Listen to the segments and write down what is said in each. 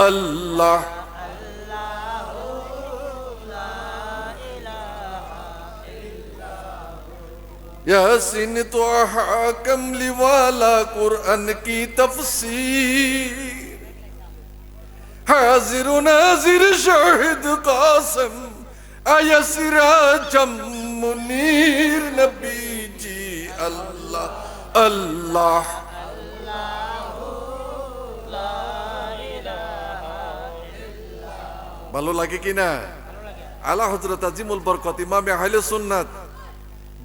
আল্লাহ। यासीन त्वाहा कमली वाला कुरान की तफसीर, हाजिर नाजिर शाहिद कासिम आया सिराजम मुनीर नबी जी अल्लाह अल्लाह। ভালো লাগে কিনা? আলা হযরত আজিমুল বরকত ইমামে আহলে সুন্নাত,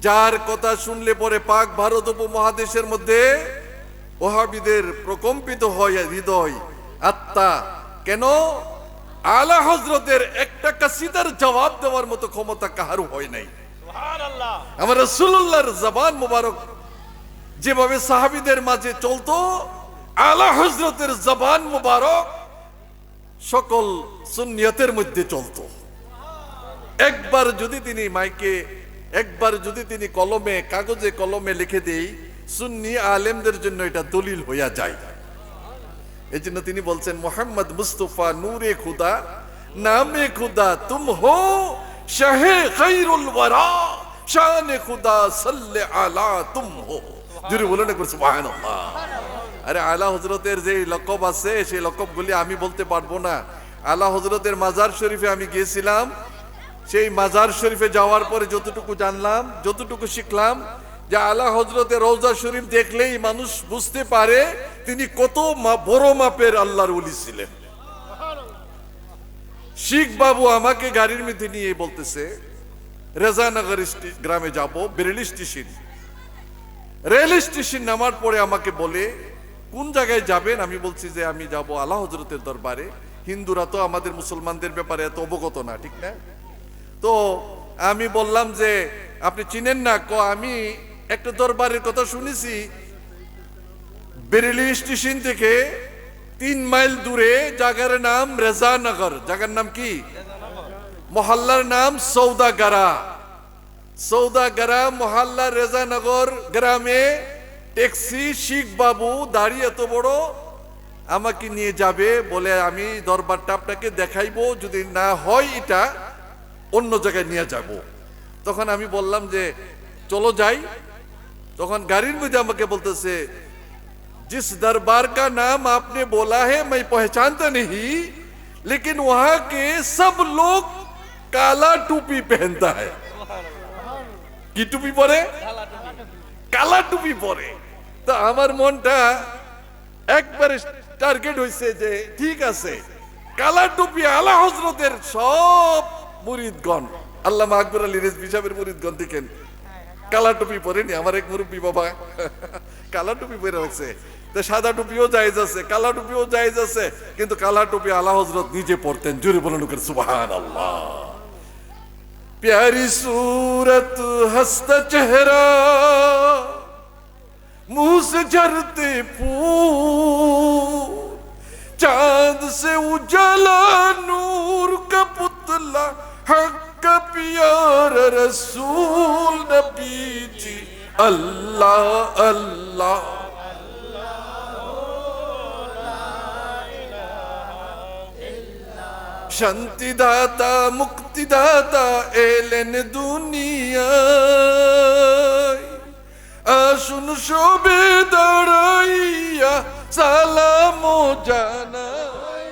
যার কথা শুনলে পরে পাক ভারত উপমহাদেশের মধ্যে ওহাবিদের প্রকম্পিত হয় হৃদয়, আত্মা। কেন? আলা হযরতের একটা কাসিদার জবাব দেওয়ার মতো ক্ষমতা কাহারও হয় নাই। সুবহানাল্লাহ। আমার রাসূলুল্লাহর জবান মুবারক যেভাবে সাহাবীদের মাঝে চলতো, আলা হযরতের জবান মুবারক সকল সুন্নিয়তের মধ্যে চলতো। একবার যদি তিনি মাইকে, একবার যদি তিনি কলমে, কাগজে কলমে লিখে দেই, সুন্নি আলেমদের জন্য এটা দলিল হইয়া যায়। এই জন্য তিনি বলছেন, মোহাম্মদ মুস্তফা নূরে খুদা নামে খুদা তুম হো, শাহে খায়রুল ওয়ারা শানে খুদা সাল্লে আলা তুম হো। জোরে বলেন একবার সুবহানাল্লাহ। আরে আলা হযরতের যে লকব আছে, সেই লকবগুলি আমি বলতে পারবো না। আলা হযরতের মাজার শরীফে আমি গিয়েছিলাম, সেই মাজার শরীফে যাওয়ার পরে যতটুকু জানলাম, যতটুকু শিখলাম, যে আলা হযরতের রওজা শরীফ দেখলেই মানুষ বুঝতে পারে তিনি কত বড় মাপের আল্লাহর ওলি ছিলেন। শিখ বাবু আমাকে গাড়ির মধ্যে নিয়ে বলতেছে, রেজানগর গ্রামে যাব, বেরেলি স্টেশন। রেল স্টেশন নামার পরে আমাকে বলে, কোন জায়গায় যাবেন? আমি বলছি যে আমি যাব আলা হযরতের দরবারে। হিন্দুরা তো আমাদের মুসলমানদের ব্যাপারে এত অবগত না, ঠিক না? তো আমি বললাম যে আপনি চিনেন না? আমি একটা দরবারের কথা শুনেছি, বেরেলি স্টেশন থেকে 3 মাইল দূরে, জায়গার নাম রেজানগর। জায়গার নাম কি? মহল্লার নাম সৌদাগারা। সৌদাগারা মহল্লা রেজানগর গ্রামে ট্যাক্সি শিখ বাবু দাঁড়িয়ে এত বড় আমাকে নিয়ে যাবে, বলে আমি দরবারটা আপনাকে দেখাইবো, যদি না হয় এটা অন্য জায়গায় নিয়ে যাব। তখন আমি বললাম যে চলো যাই। তখন গাড়ির মধ্যে আমাকে বলতেছে, जिस दरबार का नाम आपने बोला है मैं पहचानता नहीं, लेकिन वहां के सब लोग काला टोपी पहनता है। কি টুপি পরে? কালা টুপি পরে। তো আমার মনটা একবারে টার্গেট হইছে যে ঠিক আছে, কালা টুপি আলা হযরতের সব মুরিদগণ, আল্লামা আকবর আলী রিজভী সাহেবের মুরিদগণ দেখেন কালা টুপি পরেনি। আমার এক মুরব্বী বাবা কালা টুপি পরে রাখছে। তো সাদা টুপিও জায়েজ আছে, কালা টুপিও জায়েজ আছে, কিন্তু কালা টুপি আলা হযরত নিজে পরতেন। জোরে বলেন সুবহানাল্লাহ। प्यारी सूरत हंसता चेहरा, मुंह से झरते फूल, चांद से उजाला नूर का पुतला, हक का प्यारा रसूल नबी जी अल्लाह अल्लाह। শান্তিদাতা মুক্তিদাতা এলেন দুনিয়ায়, আসুন সবে দাঁড়াইয়া সালাম জানাই।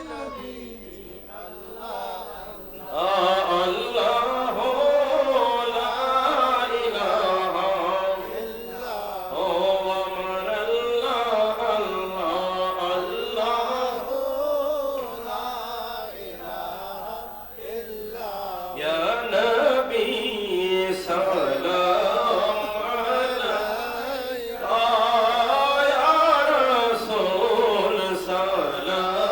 সালাম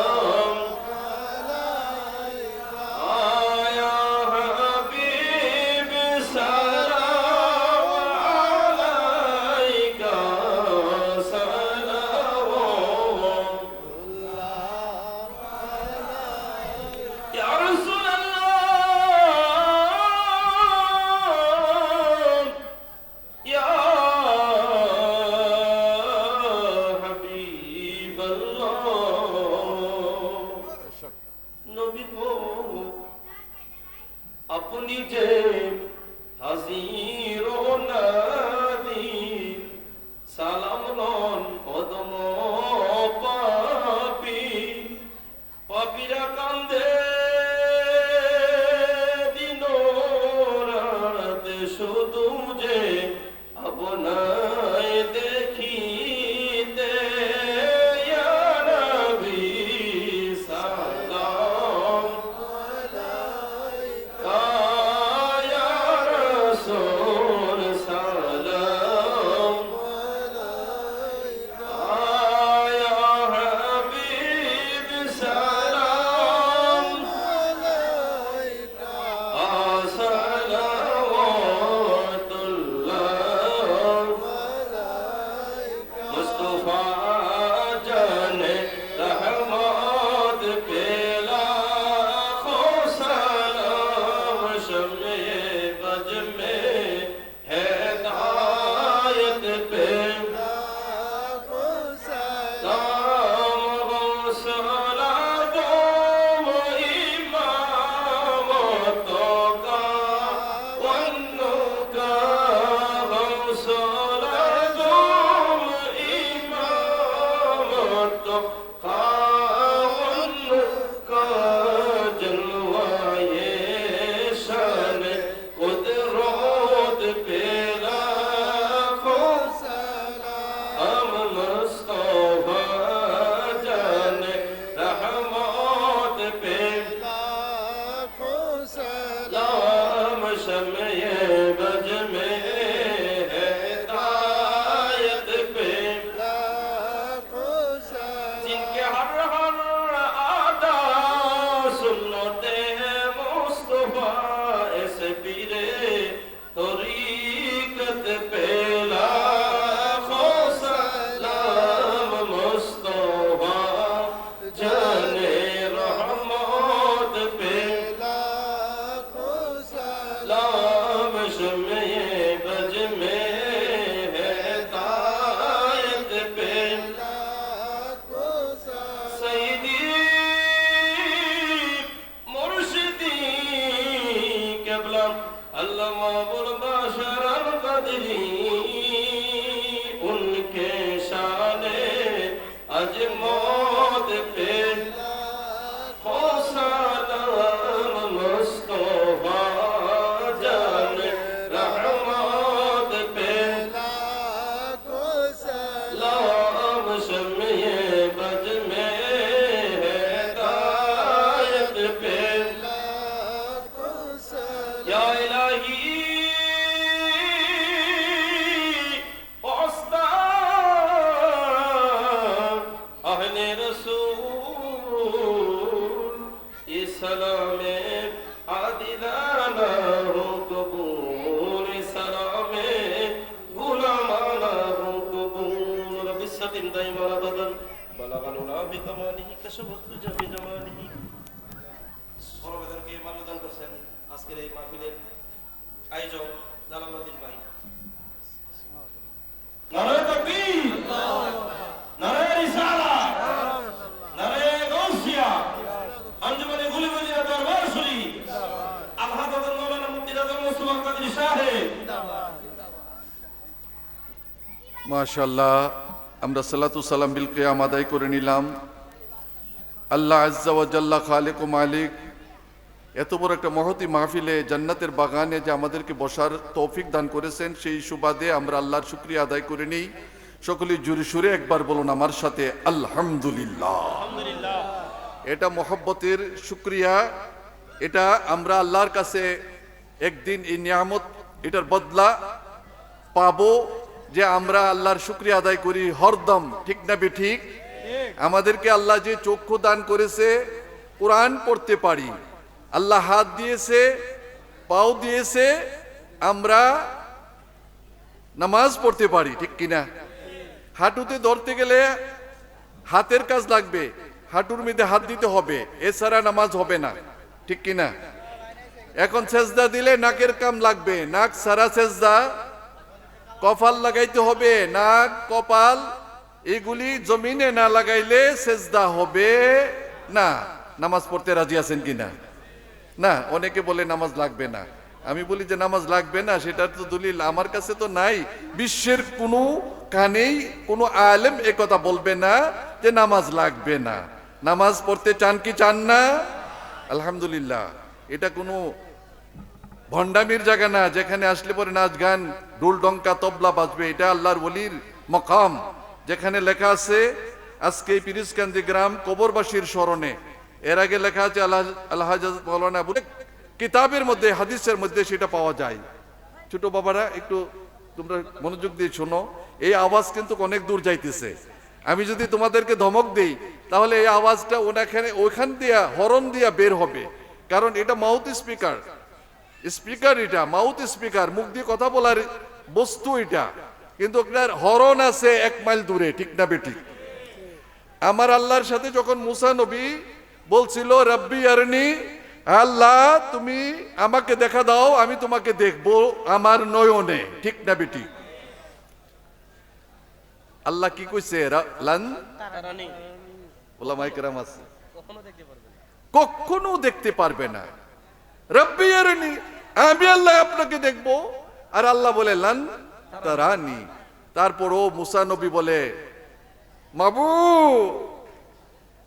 دائما أبدا بلغ العلا بكماله كشف الدجى بجماله সর্বদানকে মাল্যদান করছেন আজকের এই মাহফিলের আয়োজক জালালউদ্দিন ভাই। নারায়ে তাকবীর, নারায়ে রিসালাত, নারায়ে গাউসিয়া, আঞ্জুমানে গুলিবাজিয়া দরবার শরীফ, আলহাদাতুল মাওলানা মুফতি রাজা মুস্তফা কাদরী সাহেব। মাশাআল্লাহ, আমরা সালাতু সালাম বিল কিয়াম আদায় করে নিলাম। আল্লাহ আজ্জা ওয়া জাল্লা খালিক ও মালিক এত বড় একটা মহতী মাহফিলে জান্নাতের বাগানে যে আমাদেরকে বসার তৌফিক দান করেছেন, সেই সুবাদে আমরা আল্লাহর শুকরিয়া আদায় করে নিই। সকলেই জোরে সুরে একবার বলুন আমার সাথে আলহামদুলিল্লাহ। এটা মহব্বতের শুকরিয়া। এটা আমরা আল্লাহর কাছে একদিন এই নিয়ামত, এটার বদলা পাবো যে আমরা আল্লাহর শুকরিয়া আদায় করি হরদম, ঠিক না বেঠিক? আমাদেরকে আল্লাহ যে চক্ষু দান করেছে, কোরআন পড়তে পারি, আল্লাহ হাত দিয়েছে, পাও দিয়েছে, আমরা নামাজ পড়তে পারি, ঠিক কিনা? হাঁটুতে ধরতে গেলে হাতের কাজ লাগবে, হাঁটুর মধ্যে হাত দিতে হবে, এছাড়া নামাজ হবে না, ঠিক কিনা? এখন সেজদা দিলে নাকের কাম লাগবে, নাক সারা সেজদা, কপাল লাগাইতে হবে, নাক কপাল এগুলি জমিনে না লাগাইলে সেজদা হবে না। নামাজ পড়তে রাজি আছেন কিনা? না, অনেকে বলে নামাজ লাগবে না। আমি বলি যে নামাজ লাগবে না সেটার তো দলিল আমার কাছে তো নাই। বিশ্বের কোনো কানেই কোনো আলেম এ কথা বলবে না যে নামাজ লাগবে না। নামাজ পড়তে চান কি চান না? আলহামদুলিল্লাহ। এটা কোনো ভণ্ডামির জায়গা না যেখানে আসলে পরে নাচ গান ঢোল ডঙ্কা তবলা বাজবে। এটা আল্লাহর ওলির মকাম, যেখানে লেখা আছে আজকে পিরিজকান্দি গ্রাম কবরবাসীর স্মরণে। এর আগে লেখা আছে আল্লাহ মাওলানা কিতাবের মধ্যে, হাদিসের মধ্যে সেটা পাওয়া যায়। ছোট বাবারা একটু তোমরা মনোযোগ দিয়ে শোনো, এই আওয়াজ কিন্তু অনেক দূর যাইতেছে। আমি যদি তোমাদেরকে ধমক দেই তাহলে এই আওয়াজটা ওখান দিয়া হরন দিয়া বের হবে, কারণ এটা মাউথ স্পিকার। স্পিকার এটা মাউথ স্পিকার, মুখ দিয়ে কথা বলার বস্তু এটা, কিন্তু এটার হরন আছে 1 মাইল দূরে, ঠিক না বেঠিক? আমার আল্লাহর সাথে যখন মুসা নবী বলছিল রব্বি আরনি, আল্লাহ তুমি আমাকে দেখা দাও, আমি তোমাকে দেখবো আমার নয়নে, ঠিক না বেঠিক? আল্লাহ কি কইছে? লান তারানি, ওলামায়ে কেরাম আছে, কখনো দেখতে পারবে না। রব্বি আরনি, আমি আল্লাহ আপনাকে দেখবো। আর আল্লাহ বলে লান তারানি। তারপর ও মুসা নবী বলে, মাবুদ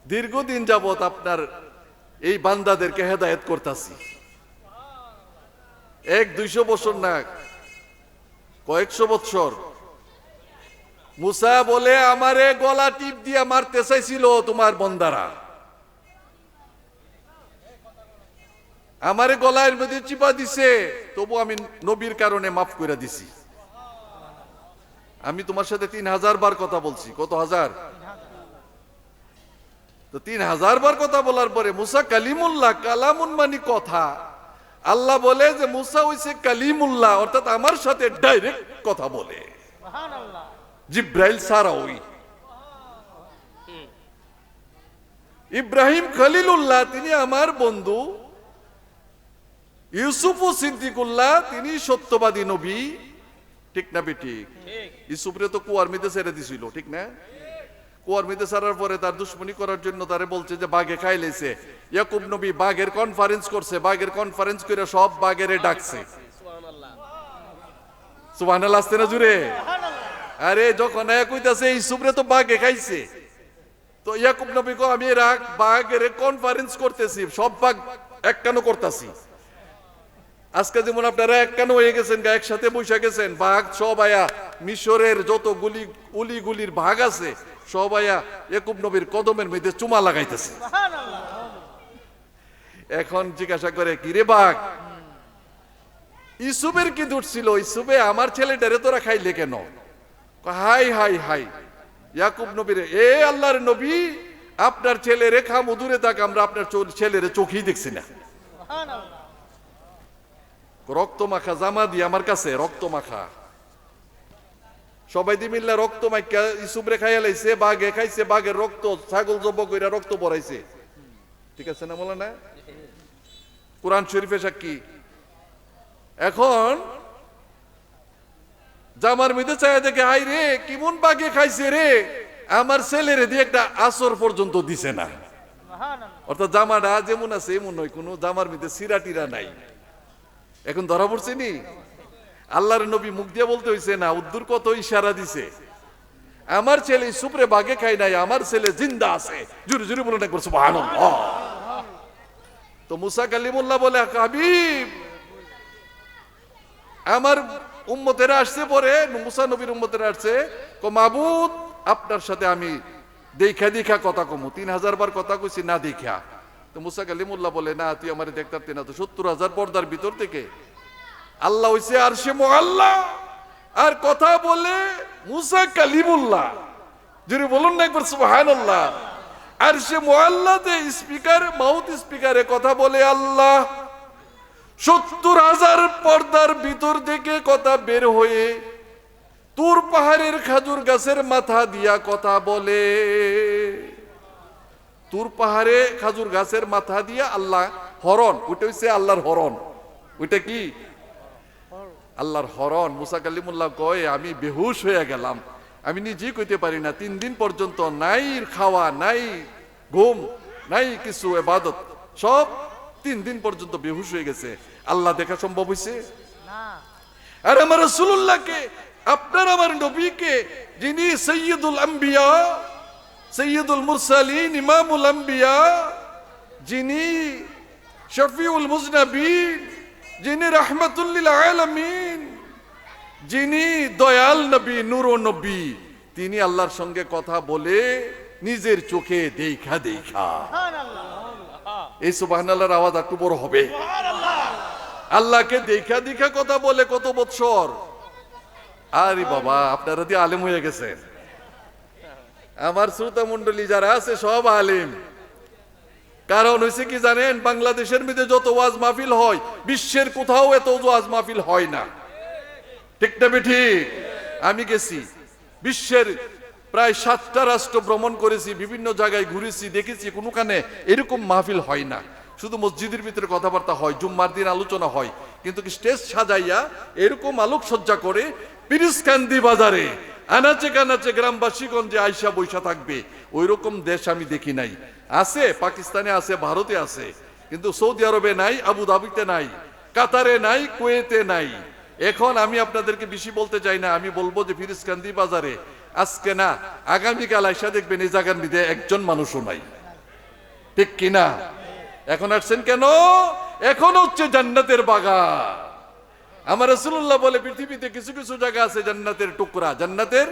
দীর্ঘদিন যাবত আপনার এই বান্দাদেরকে হেদায়েত করতাছি, 100-200 বছর না, কয়েকশো বছর। মুসা বলে আমারে গলা টিপ দিয়ে মারতে চাইছিল তোমার বন্দারা, আমারে গলার মধ্যে চিপা দিছে, তবু আমি নবীর কারণে মাফ করে দিছি। আমি তোমার সাথে 3000 বার কথা বলছি। কত হাজার? তো 3000 বার কথা বলার পরে মুসা কালিমুল্লাহ, কালামুন মানে কথা। আল্লাহ বলে যে মুসা হইছে কালিমুল্লাহ, অর্থাৎ আমার সাথে ডাইরেক্ট কথা বলে। জিব্রাইল সারা ওই ইব্রাহিম খলিলুল্লাহ, তিনি আমার বন্ধু। ইউসুফ সিদ্দিকুল্লাহ, তিনি সত্যবাদী নবী, ঠিক না বেঠিক? ইউসুফরে তো কুয়ার মধ্যে ছেড়ে দিছিল, ঠিক না? কুয়ার মধ্যে ছাড়ার পরে তার দুশ্মনী করার জন্য তারে বলছে যে বাঘে খাই লেছে। ইয়াকুব নবী বাঘের কনফারেন্স করছে, বাঘের কনফারেন্স করে সব বাঘেরে ডাকছে। সুবহানাল্লাহ, আসতে না জুড়ে? আরে যখন কইতাছে ইউসুফরে তো বাঘে খাইছে, তো ইয়াকুব নবী কো আমি বাঘের কনফারেন্স করতেছি, সব বাঘ এককানো করতেছি। আজকে যেমন আপনারা এককানো হয়ে গেছেন, একসাথে বসে গেছেন, বাঘ সব আয়া মিশরের যত গুলির ভাগ আছে সব আয়া ইয়াকুব নবীর কদমের মধ্যে চুমা লাগাইতেছে। এখন জিজ্ঞাসা করে, কিরে বাঘ, ইউসুফের কি দোষ ছিল? ইউসুফে আমার ছেলেটারে তোরা খাইলে কেন? হাই হাই হাই, ইয়াকুব নবীরে, এ আল্লাহর নবী, আপনার ছেলেরে খামু দূরে থাক, আমরা আপনার ছেলেরে চোখেই দেখছি না। রক্ত মাখা জামা দিয়ে আমার কাছে রক্ত মাখা। সবাই দি মিল্লা রক্ত মাইকা ইসুবরে খাইয়া লাইছে, বাঘে খাইছে, বাঘের রক্ত ছাগল জব কইরা রক্ত পড়াইছে। ঠিক আছে না বলে না? কোরআন শরীফে সাক্ষী। এখন জামার মধ্যে চাই দেখে, হাই রে কেমন বাঘে খাইছে রে, আমার ছেলেরে দিয়ে একটা আসর পর্যন্ত দিছে না। অর্থাৎ জামাটা যেমন আছে এমন নয়, কোনো জামার মধ্যে সিরাটিরা নাই। এখন ধরা পড়ছে নি? আল্লাহর নবী মুখ দিয়ে বলতে হইছে না, উদ্দুর কত ইশারা দিছে, আমার ছেলে সুপরে বাঘে খাই নাই, আমার ছেলে জিন্দা আছে। জুরি জুরি বলুন একবার সুবহানাল্লাহ। তো মুসা কালিমুল্লাহ বলে, হাবিব আমার উম্মতেরা আসছে, পরে মুসা নবীর উম্মতেরা আসছে, মাবুদ আপনার সাথে আমি দেখা দেখা কথা কমু, 3000 বার কথা কইছি না দেখা। তো মুসা কালিমুল্লাহ বলে, না তুই আমার দেখতে পারতি না? তো 70,000 পর্দার ভিতর থেকে আল্লাহ হইছে আরশে মুআল্লা, আর কথা বলে মুসা কালিমুল্লাহ। যদি বলুন না একবার সুবহানাল্লাহ। আরশে মুআল্লাতে স্পিকার, মাউথ স্পিকারে কথা বলে আল্লাহ, 70,000 পর্দার ভিতর থেকে কথা বের হয়ে তুর পাহাড়ের খাজুর গাছের মাথা দিয়া কথা বলে। তুর পাহাড়ে খাজুর গাছের মাথা দিয়া আল্লাহ হরণ, ওইটা হচ্ছে আল্লাহর হরণ। ওইটা কি? আল্লাহর হরণ। মুসা কালিমুল্লাহ কয়, আমি বেহুশ হয়ে গেলাম, আমি নিজেই কইতে পারি না। 3 দিন পর্যন্ত নাই খাওয়া, নাই ঘুম, নাই কিছু ইবাদত, সব 3 দিন পর্যন্ত বেহুশ হয়ে গেছে। আল্লাহ দেখা সম্ভব হয়েছে? আর আমার রাসূলুল্লাহকে, আপনার আমার নবীকে, যিনি সৈয়দুল আম্বিয়া, সৈয়দুল মুরসালিন, ইমামুল আম্বিয়া, যিনি শফিউল মুজনাবিন, যিনি রাহমাতুল লিল আলামিন, যিনি দয়াল নবী, নূর নবী, তিনি আল্লাহর সঙ্গে কথা বলে নিজের চোখে দেখা দেখা। এই সুবহানাল্লাহর আওয়াজ একটু বড় হবে। আল্লাহকে দেখা দেখা কথা বলে কত বছর। আরে বাবা, আপনারা দিয়ে আলেম হয়ে গেছেন। আমার শ্রোতা মন্ডলী যারা আছে সব আলেম। কারণ হয়েছে কি জানেন, বাংলাদেশের মধ্যে যত ওয়াজ মাহফিল হয়, বিশ্বের কোথাও এত ওয়াজ মাহফিল হয় না। ঠিক না ঠিক? আমি গেছি বিশ্বের প্রায় 7টা রাষ্ট্র ভ্রমণ করেছি, বিভিন্ন জায়গায় ঘুরেছি, দেখেছি কোনোখানে এরকম মাহফিল হয় না। শুধু মসজিদের ভিতরে কথাবার্তা হয়, জুম্মার দিন আলোচনা হয়, কিন্তু কি স্টেজ সাজাইয়া এরকম আলোকসজ্জা করে পিরিসকান্দি বাজারে আনাচে কানাচে গ্রামবাসীগঞ্জে আইসা বৈশা থাকবে, ওই রকম দেশ আমি দেখি নাই। আছে, পাকিস্তানে আছে, ভারতে আছে, কিন্তু সৌদি আরবে নাই, আবু ধাবিতে নাই, কাতারে নাই, কুয়েতে নাই। এখন আমি আপনাদেরকে বেশি বলতে চাই না, আমি বলবো যে পিরিসকান্দি বাজারে আজকে না আগামীকাল আইসা দেখবেন এই জায়গার মধ্যে একজন মানুষও নাই। ঠিক কিনা? এখন আসছেন কেন? এখন হচ্ছে জান্নাতের বাগান। আমার রাসূলুল্লাহ বলে, পৃথিবীতে কিছু কিছু জায়গা আছে জান্নাতের টুকরা, জান্নাতের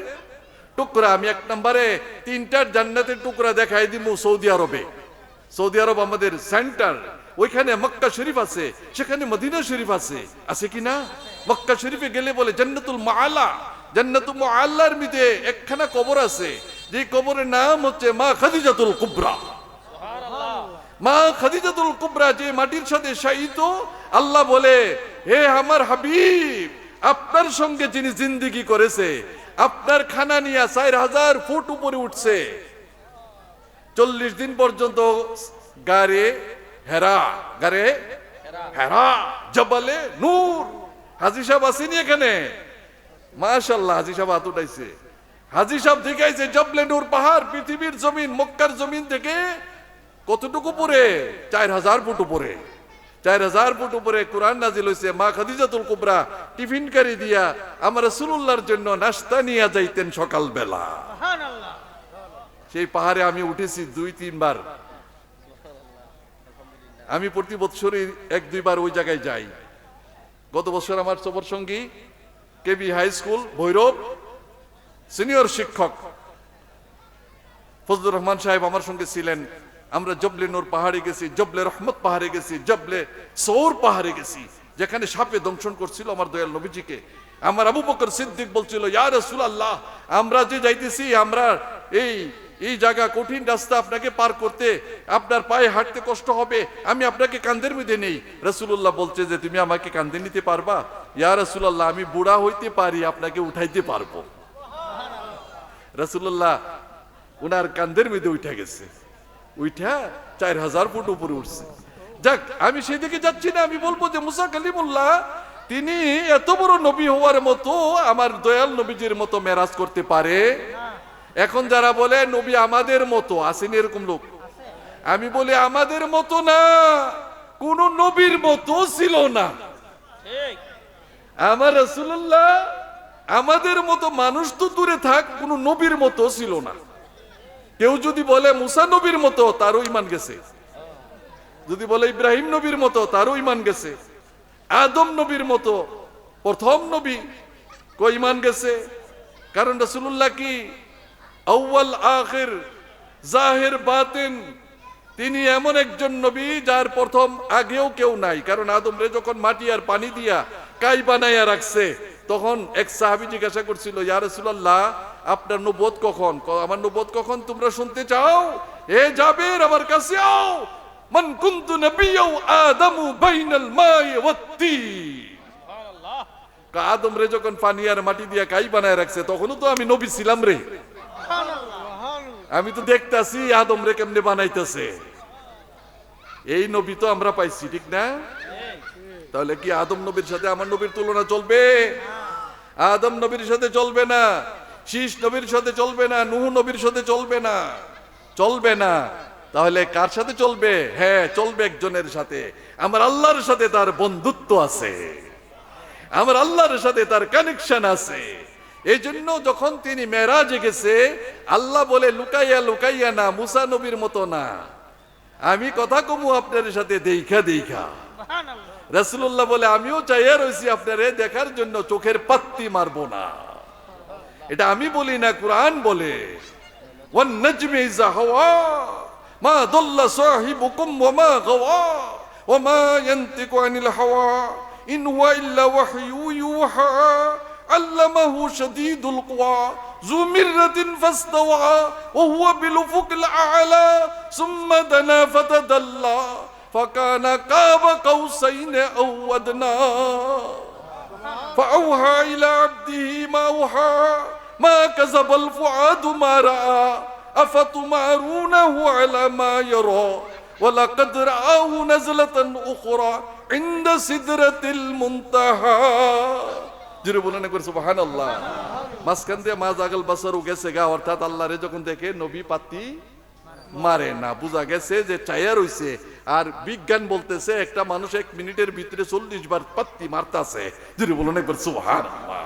টুকরা। আমি 1 নম্বরে 3টা জান্নাতের টুকরা দেখাই দিব সৌদি আরবে। সৌদি আরব আমাদের সেন্টার, ওইখানে মক্কা শরীফ আছে, সেখানে মদিনা শরীফ আছে, আছে কিনা? মক্কা শরীফে গেলে বলে জান্নাতুল মুআল্লা, জান্নাতুল মুআল্লার মধ্যে একখানা কবর আছে, যে কবরের নাম হচ্ছে মা খাদিজাতুল কুবরা। মা খাদিজাতুল কুবরা যে মাটির সাথে শায়িত, আল্লাহ বলে, হে আমার হাবিব, আপনার সঙ্গে যিনি জিন্দেগি করেছে, আপনার খানা নিয়ে 4000 ফুট উপরে উঠছে, 40 দিন পর্যন্ত গারে হেরা, গারে হেরা, জবালে নূর। হাজী সাহেব আসেনি এখানে? মাশাআল্লাহ, হাজী সাহেব হাত উঠাইছে। হাজী সাহেব দেখাইছে জবলে নূর পাহাড়, পৃথিবীর জমিন, মক্কার জমিন থেকে কতটুকু উপরে? 4000 ফুট উপরে। 4000 ফুট উপরে কোরআন নাজিল হইছে। মা খাদিজাতুল কুবরা টিফিন কারি দিয়া আমার রাসূলুল্লাহর জন্য নাস্তা নিয়ে যাইতেন সকাল বেলা। সুবহানাল্লাহ। সেই পাহাড়ে আমি উঠেছি 2-3 বার। আমি প্রতি বছরই 1-2 বার ওই জায়গায় যাই। গত বছর আমার সফর সঙ্গী কেবি হাই স্কুল ভৈরব সিনিয়র শিক্ষক ফজলুর রহমান সাহেব আমার সঙ্গে ছিলেন। আমরা জবলে নূর পাহাড়ে গেছি, জবলে রহমত পাহাড়ে গেছি, জবলে সৌর পাহাড়ে গেছি, যেখানে সাপে দংশন করছিল আমার দয়াল নবীজিকে। আমার আবু বকর সিদ্দিক বলছিল, ইয়া রাসূলুল্লাহ, আমরা যে যাইতেছি, আমরা এই জায়গা কঠিন রাস্তা, আপনাকে পার করতে আপনার পায়ে হাঁটতে কষ্ট হবে, আমি আপনাকে কাঁধের মধ্যে নেই। রাসূলুল্লাহ বলছে যে তুমি আমাকে কাঁধে নিতে পারবা? ইয়া রাসূলুল্লাহ, আমি বুড়া হইতে পারি, আপনাকে উঠাইতে পারবো। রাসূলুল্লাহ উনার কান্দের মধ্যে উঠে গেছে, উঠা 4000 ফুট উপরে উঠছে। যাক, আমি সেদিকে যাচ্ছি না, আমি বলবো যে মুসা কালিমুল্লাহ তিনি এত বড় নবী হওয়ার মতো আমার দয়াল নবীজির মতো মেরাজ করতে পারে। এখন যারা বলে নবী আমাদের মতো, আসেন এরকম লোক, আমি বলি আমাদের মতো না, কোন নবীর মতো ছিল না। আমার রাসূলুল্লাহ আমাদের মতো মানুষ তো দূরে থাক, কোন নবীর মতো ছিল না। কেউ যদি বলে মুসা নবীর মতো, তারও ঈমান গেছে। যদি বলে ইব্রাহিম নবীর মতো, তারও ঈমান গেছে। আদম নবীর মতো প্রথম নবী, কই ঈমান গেছে। কারণ রাসূলুল্লাহ কি আউয়াল আখির জাহির বাতিন, তিনি এমন একজন নবী যার প্রথম আগেও কেউ নাই। কারণ আদম রে যখন মাটি আর পানি দিয়া কাই বানাইয়া রাখছে, তখন এক সাহাবী জিজ্ঞাসা করছিল, ইয়া রাসূলুল্লাহ আপনার নবুয়ত কখন? আমার নবুয়ত কখন তোমরা শুনতে চাও? এ জাবের আমার কাছে আও, মান কুনতু নাবিয়্যু আদামু বাইনাল মাই ওয়াত-তিন। সুবহানাল্লাহ। আদম রে যখন পানি আর মাটি দিয়া কাই বানায় রাখছে, তখনও তো আমি নবী ছিলাম রে। সুবহানাল্লাহ। আমি তো দেখতাছি আদম রে কেমনে বানাইতেছে। এই নবী তো আমরা পাইছি, ঠিক না? তাহলে কি আদম নবীর সাথে আমার নবীর তুলনা চলবে? আদম নবীর সাথে চলবে না, শীষ নবীর সাথে চলবে না, নূহ নবীর সাথে চলবে না, চলবে না। তাহলে কার সাথে চলবে? হ্যাঁ, চলবে একজনের সাথে, আমার আল্লাহর সাথে তার বন্ধুত্ব আছে, আমার আল্লাহর সাথে তার কানেকশন আছে। এই জন্য যখন তিনি মেরাজে গেছে, আল্লাহ বলে লুকাইয়া লুকাইয়া না, মুসা নবীর মতো না, আমি কথা কমু আপনার সাথে দেখা দেখা। রাসূলুল্লাহ বলে আমিও চাইয়া রয়েছি আপনারে দেখার জন্য, চোখের পাত্তি মারবো না। এটা আমি বলি না, কুরআন বলে ওয়ান নাজমি ইযা হাওয়া মা দাল্লা সাহিবুকুম ওয়া মা গাওয়া ওয়া মা ইয়ানতিকু আনিল হাওয়া ইন হুয়া ইল্লা ওয়াহয়ু ইউহা আল্লামাহু শাদীদুল কুওয়া যু মিররাতিন ফাসতাওয়া ওয়া হুয়া বিল উফুকিল আ'লা সুম্মা দানা ফাতাদাল্লা ফাকানা কাবা কাউসাইন আও আদনা فأوحى إلى عبده ما أوحى ما كذب الفؤاد ما رأى أفتمارونه على ما يرى ولقد رآه نزلة أخرى عند سدرة المنتهى জোরে বলেন একবার সুবহানাল্লাহ। মাঝখান দিয়ে মা জাগাল বাসারও গেছে গা, অর্থাৎ আল্লাহ রে যখন দেখে নবী পাতি মারে না, বুঝা গেছে যে চাইয়া রইছে। আর বিজ্ঞান বলতেছে একটা মানুষ 1 মিনিটের ভিতরে 40 বার পাত্তি মারতাছে। যদি বলুন একবার সুবহানাল্লাহ।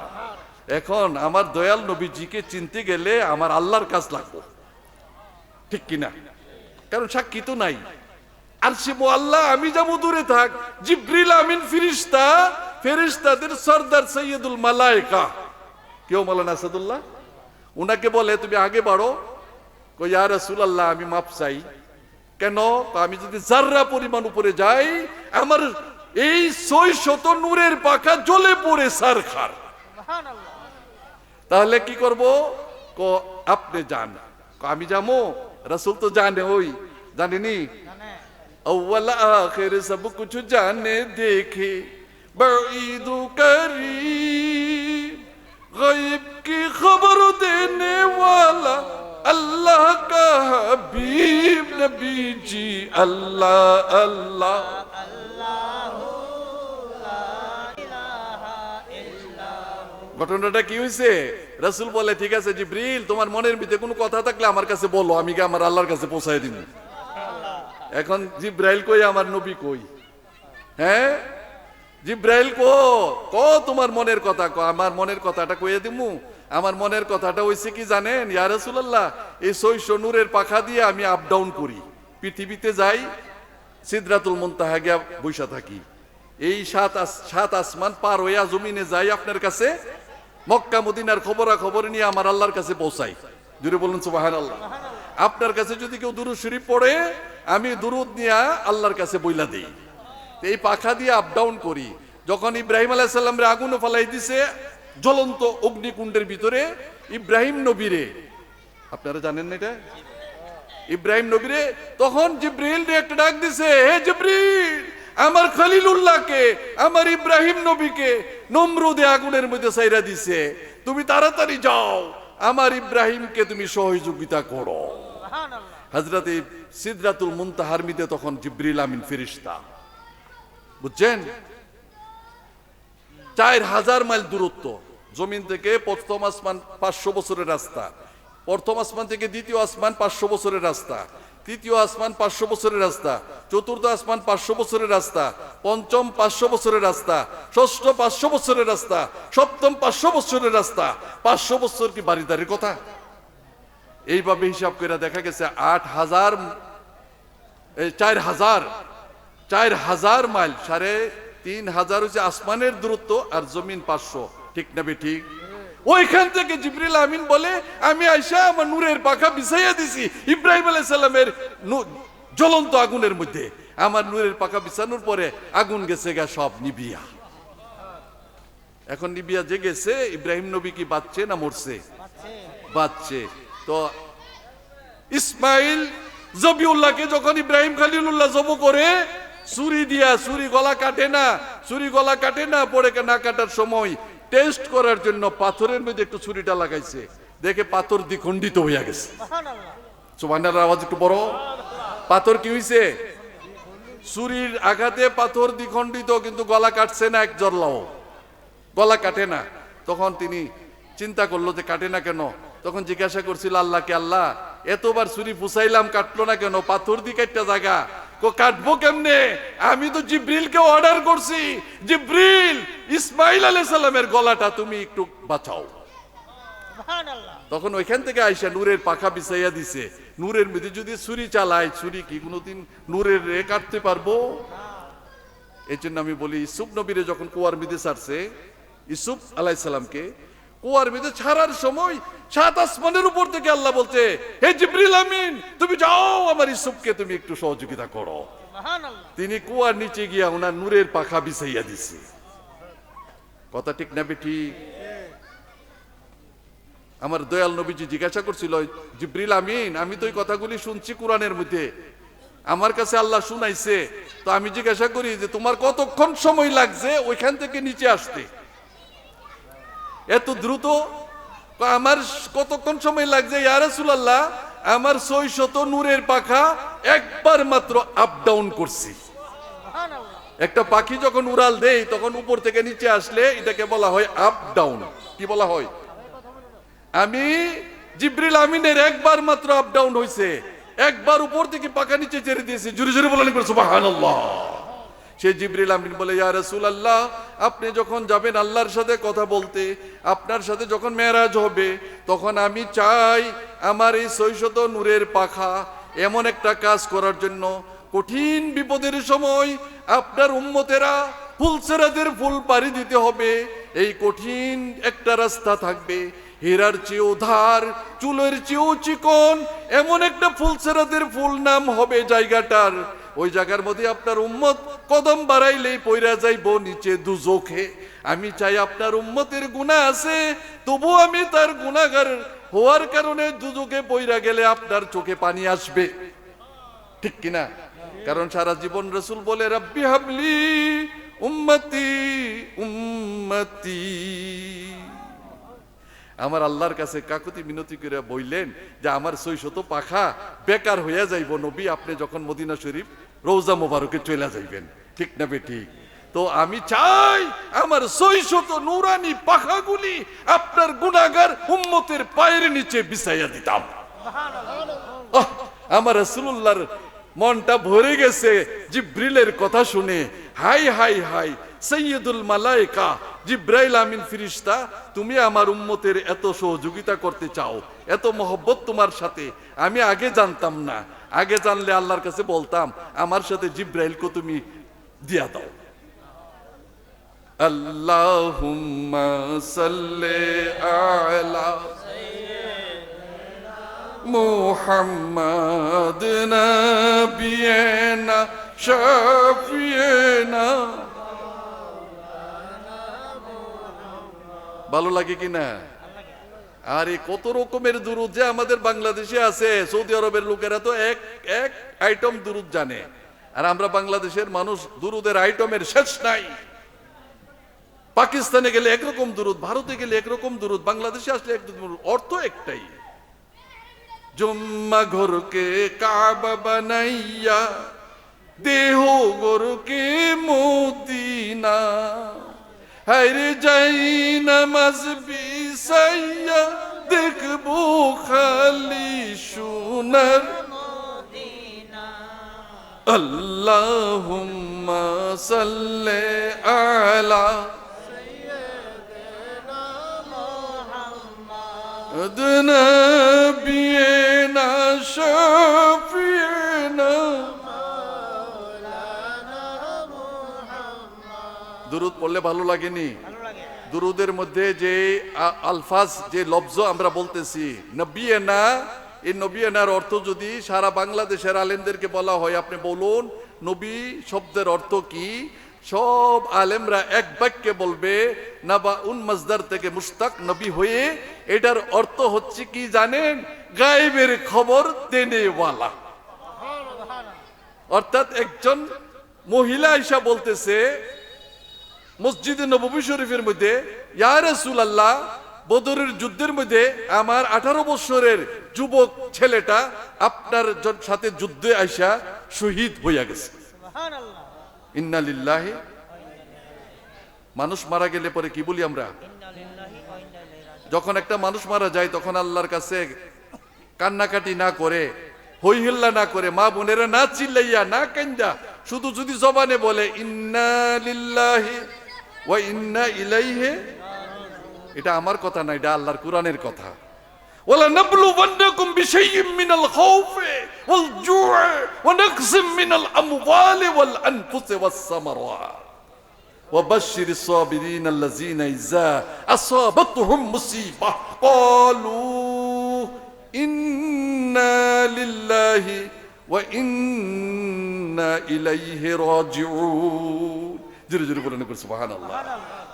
এখন আমার দয়াল নবীজিকে চিনতে গেলে আমার আল্লাহর কাজ লাগবে, ঠিক কিনা? কারণ সাক্ষী তো নাই। আর সে আল্লাহ, আমি যাবো দূরে থাক, জিবরিল আমিন ফেরেশতা, ফেরেশতাদের সরদার সৈয়দুল মালায়েকা, কেউ মাওলানা আসাদুল্লাহ, উনাকে বলে তুমি আগে বাড়ো। কই ইয়া রাসূলুল্লাহ আমি মাপ চাই। কেন? আমি যদি জাররা পরিমাণ উপরে যাই, আমার এই 600 নূরের পাখা জ্বলে পড়ে সারখার। সুবহানাল্লাহ। তাহলে কি করব? আপনি যান। আমি যাবো? রাসূল তো জানে, ওই জানেনি, अव्वल आखिर सब कुछ जाने देखे बईदु करीब गैब की खबर देने वाला अल्लाह का हबीब नबी जी अल्लाह अल्लाह ঘটনাটা কি হয়েছে? রাসূল বলে ঠিক আছে জিবরিল, তোমার মনের ভিতরে কোনো কথা থাকলে আমার কাছে বলো, আমি আমার আল্লাহর কাছে পৌঁছায় দিব। এখন জিব্রাইল কই, আমার নবী কই? হ্যাঁ, জিব্রাইল কো তোমার মনের কথা, আমার মনের কথাটা কইয়া দিমু। আমার মনের কথাটা হইছে কি জানেন ইয়া রাসূলুল্লাহ, এই 600 নূরের পাখা দিয়ে আমি আপ ডাউন করি, পৃথিবীতে যাই, সিদরাতুল মুনতাহা গিয়া বইসা থাকি, এই সাত আসমান পার হইয়া জমিনে যাই আপনার কাছে, মক্কা মদিনার খবরাখবর নিয়ে আমার আল্লাহর কাছে পৌঁছাই। জোরে বলুন সুবহানাল্লাহ। আপনার কাছে যদি কেউ দুরূদ শরীফ পড়ে, আমি দুরূদ নিয়ে আল্লাহর কাছে বইলা দেই। এই পাখা দিয়ে আপ ডাউন করি। যখন ইব্রাহিম আলাইহিস সালামরে আগুনে ফালাই দিছে জ্বলন্ত অগ্নিকুণ্ডের ভিতরে, ইব্রাহিম নবীরে, আপনারা জানেন না এটা, ইব্রাহিম নবীরে তখন জিবরিল রে একটা ডাক দিছে, হে জিবরিল, আমার খলিলুল্লাহকে, আমার ইব্রাহিম নবীকে নমরুদে আগুনের মধ্যে ছাইরা দিছে, তুমি তাড়াতাড়ি যাও, আমার ইব্রাহিমকে তুমি সহযোগিতা করো। হযরতে সিদরাতুল মুনতাহার মিতে তখন জিবরিল আমিন ফেরেশতা, বুঝছেন, 4000 মাইল দূরত্ব জমিন থেকে। প্রথম আসমান 500 বছরের রাস্তা, প্রথম আসমান থেকে দ্বিতীয় আসমান 500 বছরের রাস্তা, তৃতীয় আসমান 500 বছরের রাস্তা, চতুর্থ আসমান 500 বছরের রাস্তা, পঞ্চম 500 বছরের রাস্তা, ষষ্ঠ 500 বছরের রাস্তা, সপ্তম 500 বছরের রাস্তা। 500 বছর কি বাড়িদারের কথা? এইভাবে হিসাব করে দেখা গেছে 4000 মাইল, 3500 হচ্ছে আসমানের দূরত্ব, আর জমিন 500। ঠিক না বে ঠিক? ওইখান থেকে জিবরিল আমিন বলে, আমি আইসা আমার নূরের পাখা বিছাইয়া দিছি ইব্রাহিম আলাইহিস সালামের জ্বলন্ত আগুনের মধ্যে। আমার নূরের পাখা বিছানোর পরে আগুন গেছে গা সব নিবিয়া। এখন নিবিয়া যে গেছে, ইব্রাহিম নবী কি বাঁচছে না মরছে? বাঁচছে। তো ইসমাইল জবিউল্লাহকে যখন ইব্রাহিম খলিলুল্লাহ জব করে, ছুরি দিয়া, ছুরি গলা কাটে না, পড়ে না কাটার সময় টেস্ট করার জন্য পাথরের মধ্যে একটু ছুরিটা লাগাইছে, দেখে পাথর দ্বিখণ্ডিত হইয়া গেছে। সুবহানাল্লাহ, আওয়াজ একটু বড়। পাথর কি হইছে? ছুরির আঘাতে পাথর দ্বিখণ্ডিত, কিন্তু গলা কাটছে না, এক জরলাও গলা কাটে না। তখন তিনি চিন্তা করলো যে কাটে না কেন। তখন জিজ্ঞাসা করছিল আল্লাহকে, আল্লাহ এতবার ছুরি ফুসাইলাম, কাটলো না কেন? পাথর দিয়ে একটা জায়গা কাটবো কেমনে? আমি তো জিব্রিলকে অর্ডার করছি, জিব্রিল ইসমাইল আলাইহিস সালামের গলাটা তুমি একটু বাঁচাও। তখন ওইখান থেকে আইসা নূরের পাখা বিছাইয়া দিছে। নূরের মধ্যে যদি ছুরি চালায়, ছুরি কি কোনোদিন নূরের কাটতে পারবো? এই জন্য আমি বলি, ইউসুফ নবীরে যখন কুয়ার মধ্যে ছাড়ছে, ইউসুফ আলাইহিস সালামকে কুয়ার মধ্যে ছাড়ার সময় 7 আসমানের উপর থেকে আল্লাহ বলছে, হে জিবরিল আমিন, তুমি যাও আমার ইউসুফকে তুমি একটু সহযোগিতা করো। তিনি কুয়ার নিচে গিয়া ওনার নূরের পাখা বিছাইয়া দিছে। কথা ঠিক না বেটি? আমার দয়াল নবীজি জিজ্ঞাসা করছিল, জিবরিল আমিন, আমি তো এই কথাগুলি শুনছি কোরআনের মধ্যে, আমার কাছে আল্লাহ শুনাইছে, তো আমি জিজ্ঞাসা করি যে তোমার কতক্ষণ সময় লাগছে ওইখান থেকে নিচে আসতে? এত দ্রুত? আমার কতক্ষণ সময় লাগছে ইয়া রাসূলুল্লাহ? আমার 600 নূরের পাখা একবার মাত্র আপ ডাউন করছি। একটা পাখি যখন উড়াল দেয়, তখন উপর থেকে নিচে আসলে এটাকে বলা হয় আপ ডাউন। কি বলা হয়? আমি জিবরিল আমিনের একবার মাত্র আপ ডাউন হইছে, একবার উপর থেকে পাখা নিচে ছেড়ে দিয়েছি। জোরে জোরে বলেন সুবহানাল্লাহ। সে জিবরিল আমিন বলে, ইয়া রাসূলুল্লাহ, আপনি যখন যাবেন আল্লাহর সাথে কথা বলতে, আপনার সাথে যখন মেরাজ হবে, তখন আমি চাই আমার এই 600 নূরের পাখা এমন একটা কাজ করার জন্য, কঠিন বিপদের সময় আপনার উম্মতেরা ফুলসেরাজের ফুল পাড়ি দিতে হবে। এই কঠিন একটা রাস্তা থাকবে, হীরার চেয়েও ধার, চুলের চেয়েও চিকন, এমন একটা ফুলসেরাজের ফুল নাম হবে জায়গাটার। ওই জায়গার মধ্যে আপনার উম্মত কদম বাড়াইলেই পইরা যাইব নিচে দুজখে। আমি চাই আপনার উম্মতের গুনাহ আছে, তবু আমি তার গুনাহগার হওয়ার কারণে দুজখে পইরা গেলে আপনার চোখে পানি আসবে। ঠিক কিনা? কারণ সারা জীবন রাসূল বলে, রাব্বি হাবলি উম্মতি উম্মতি। আমার আল্লাহর কাছে কাকুতি মিনতি করে বললেন যে আমার 600 পাখা বেকার হইয়া যাইব নবী, আপনি যখন মদিনা শরীফ রওজা মোবারকে চলে যাইবেন। ঠিক না বেঠিক? তো আমি চাই আমার 600 নূরানি পাখাগুলি আপনার গুনাহগার উম্মতের পায়ের নিচে বিছাইয়া দিতাম। আমার রাসূলুল্লাহর মনটা ভরে গেছে জিবরিলের কথা শুনে। হাই হাই হাই, সৈয়দুল মালায়েকা জিব্রাইল আমিন ফেরেশতা, তুমি আমার উম্মতের এত সহযোগিতা করতে চাও, এত মহব্বত তোমার সাথে, আমি আগে জানতাম না। আগে জানলে আল্লাহর কাছে বলতাম আমার সাথে জিব্রাইলকে তুমি দিয়া দাও। আল্লাহুম্মা সাল্লি আলা মুহাম্মাদ নাবিয়িনা শাফিয়িনা। ভালো লাগে কিনা? আরে কত রকমের দুরুদ যে আমাদের বাংলাদেশে আছে। সৌদি আরবের লোকেরা তো এক এক আইটেম দুরুদ জানে, আর আমরা বাংলাদেশের মানুষ দুরুদের আইটেমের শেষ নাই। পাকিস্তানে গেলে একরকম দুরুদ, ভারতে গেলে একরকম দুরুদ, বাংলাদেশে আসলে একরকম দুরুদ, অর্থ একটাই। জুম্মা ঘরকে কাবা বানাইয়া দেহ গরকে মদিনা, হায়রে যাই নামাজ বিছাইয়া দেখবো খালি সোনার আল্লাহুম্মা সাল্লি আলা নবিয়িনা শাফিঈনা। দুরূদ পড়লে ভালো লাগেনি? দুরূদের মধ্যে যে আলফাজ, যে লফজ আমরা বলতেছি নবিয়িনা, এই নবিয়িনার অর্থ যদি সারা বাংলাদেশের আলেমদেরকে বলা হয়, আপনি বলুন নবী শব্দের অর্থ কি, সব আলেমরা এক বাক্যে বলবে নাবাউন মাজদার থেকে মুশতাক নবী হয়ে, এটার অর্থ হচ্ছে কি জানেন? গায়েবের খবর দেনেওয়ালা। অর্থাৎ একজন মহিলা আয়েশা বলতেছে মসজিদে নববী শরীফের মধ্যে, ইয়া রাসূলুল্লাহ, বদরের যুদ্ধের মধ্যে আমার 18 বছরের যুবক ছেলেটা আপনার সাথে যুদ্ধে আইসা শহীদ হইয়া গেছে। ইন্না লিল্লাহি। মানুষ মারা গেলে পরে কি বলি আমরা? যখন একটা মানুষ মারা যায় তখন আল্লাহর কাছে কান্নাকাটি না করে, হই হল্লা না করে, মা বোনেরা না চিল্লাইয়া না কান্দা, শুধু যদি জবানে বলে ইন্না লিল্লাহি ওয়া ইন্না ইলাইহি, এটা আমার কথা না, এটা আল্লাহর কোরআনের কথা। ওয়ালা নাবলুওয়ান্নাকুম বিশাইইম মিনাল খাউফি ওয়াল জু'i ওয়া নাকসিম মিনাল আমওয়ালি ওয়াল আনফুসি ওয়াস সামারাত ওয়া বাশশিরিস সাবিরিন আল্লাযিনা ইযা আসাবাতহুম মুসিবাহ ক্বালু ইন্না লিল্লাহি ওয়া ইন্না ইলাইহি রাজিউন। জোরে জোরে বলেন সুবহানাল্লাহ।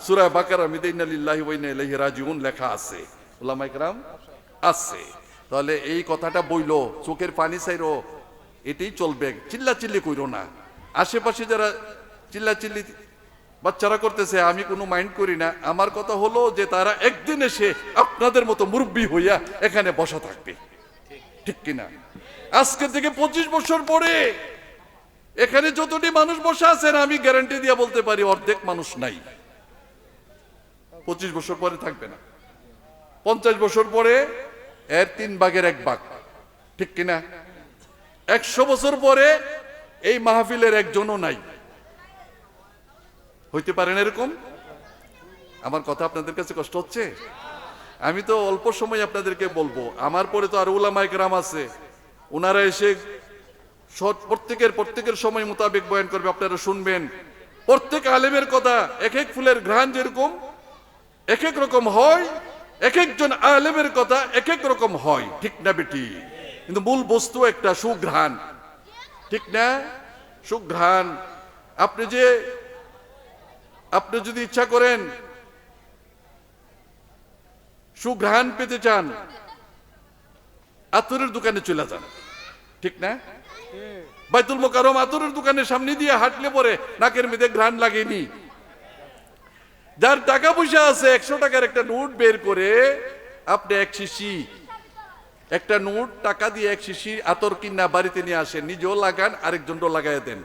সূরা বাকারার মধ্যে ইন্না লিল্লাহি ওয়া ইন্না ইলাইহি রাজিউন লেখা আছে, উলামায়ে কেরাম আছে। তাহলে এই কথাটা বইলো, চোখের পানি চাইরো, এটাই চলবে, চিল্লাচিল্লি কইরো না। আশেপাশে যারা চিল্লাচিল্লি বাচ্চারা করতেছে আমি কোনো মাইন্ড করি না, আমার কথা হলো যে তারা একদিন এসে আপনাদের মতো মুরব্বি হইয়া এখানে বসা থাকবে, ঠিক কিনা? আজকে থেকে 25 বছর পরে এখানে যতটি মানুষ বসে আছেন আমি গ্যারান্টি দিয়ে বলতে পারি অর্ধেক মানুষ নাই, 25 বছর পরে থাকবে না। 50 বছর পরে এর 3 ভাগের 1 ভাগ, ঠিক কিনা? 100 বছর পরে এই মাহফিলের একজনও নাই, হইতে পারেন এরকম? আমার কথা আপনাদের কাছে কষ্ট হচ্ছে? আমি তো অল্প সময় আপনাদেরকে বলবো, আমার পরে তো আর উলামায়ে কেরাম আছে, ওনারা এসে প্রত্যেকের সময় মোতাবেক বয়ান করবে, আপনারা শুনবেন। প্রত্যেক আলেমের কথা এক এক ফুলের ঘ্রাণ যেরকম এক এক রকম হয়, এক একজন আলেমের কথা এক এক রকম হয়, ঠিক না বেটি? কিন্তু মূল বস্তু একটা, সুঘ্রাণ, ঠিক না? সুঘ্রাণ। আপনি যদি ইচ্ছা করেন সুঘ্রাণ পেতে চান, আতরের দোকানে চলে যান, ঠিক না? বাইতুল মোকাররম আতরের দোকানের সামনে দিয়ে হাঁটলে পরে নাকের মধ্যে ঘ্রাণ লাগেনি। যার টাকা পয়সা আছে 100 টাকার একটা নোট বের করে আপনি এক শিশি একটা নোট টাকা দিয়ে 1 শিশি আতর কিনা বাড়িতে নিয়ে আসেন, নিজেও লাগান, আরেকজনও লাগাই দেন,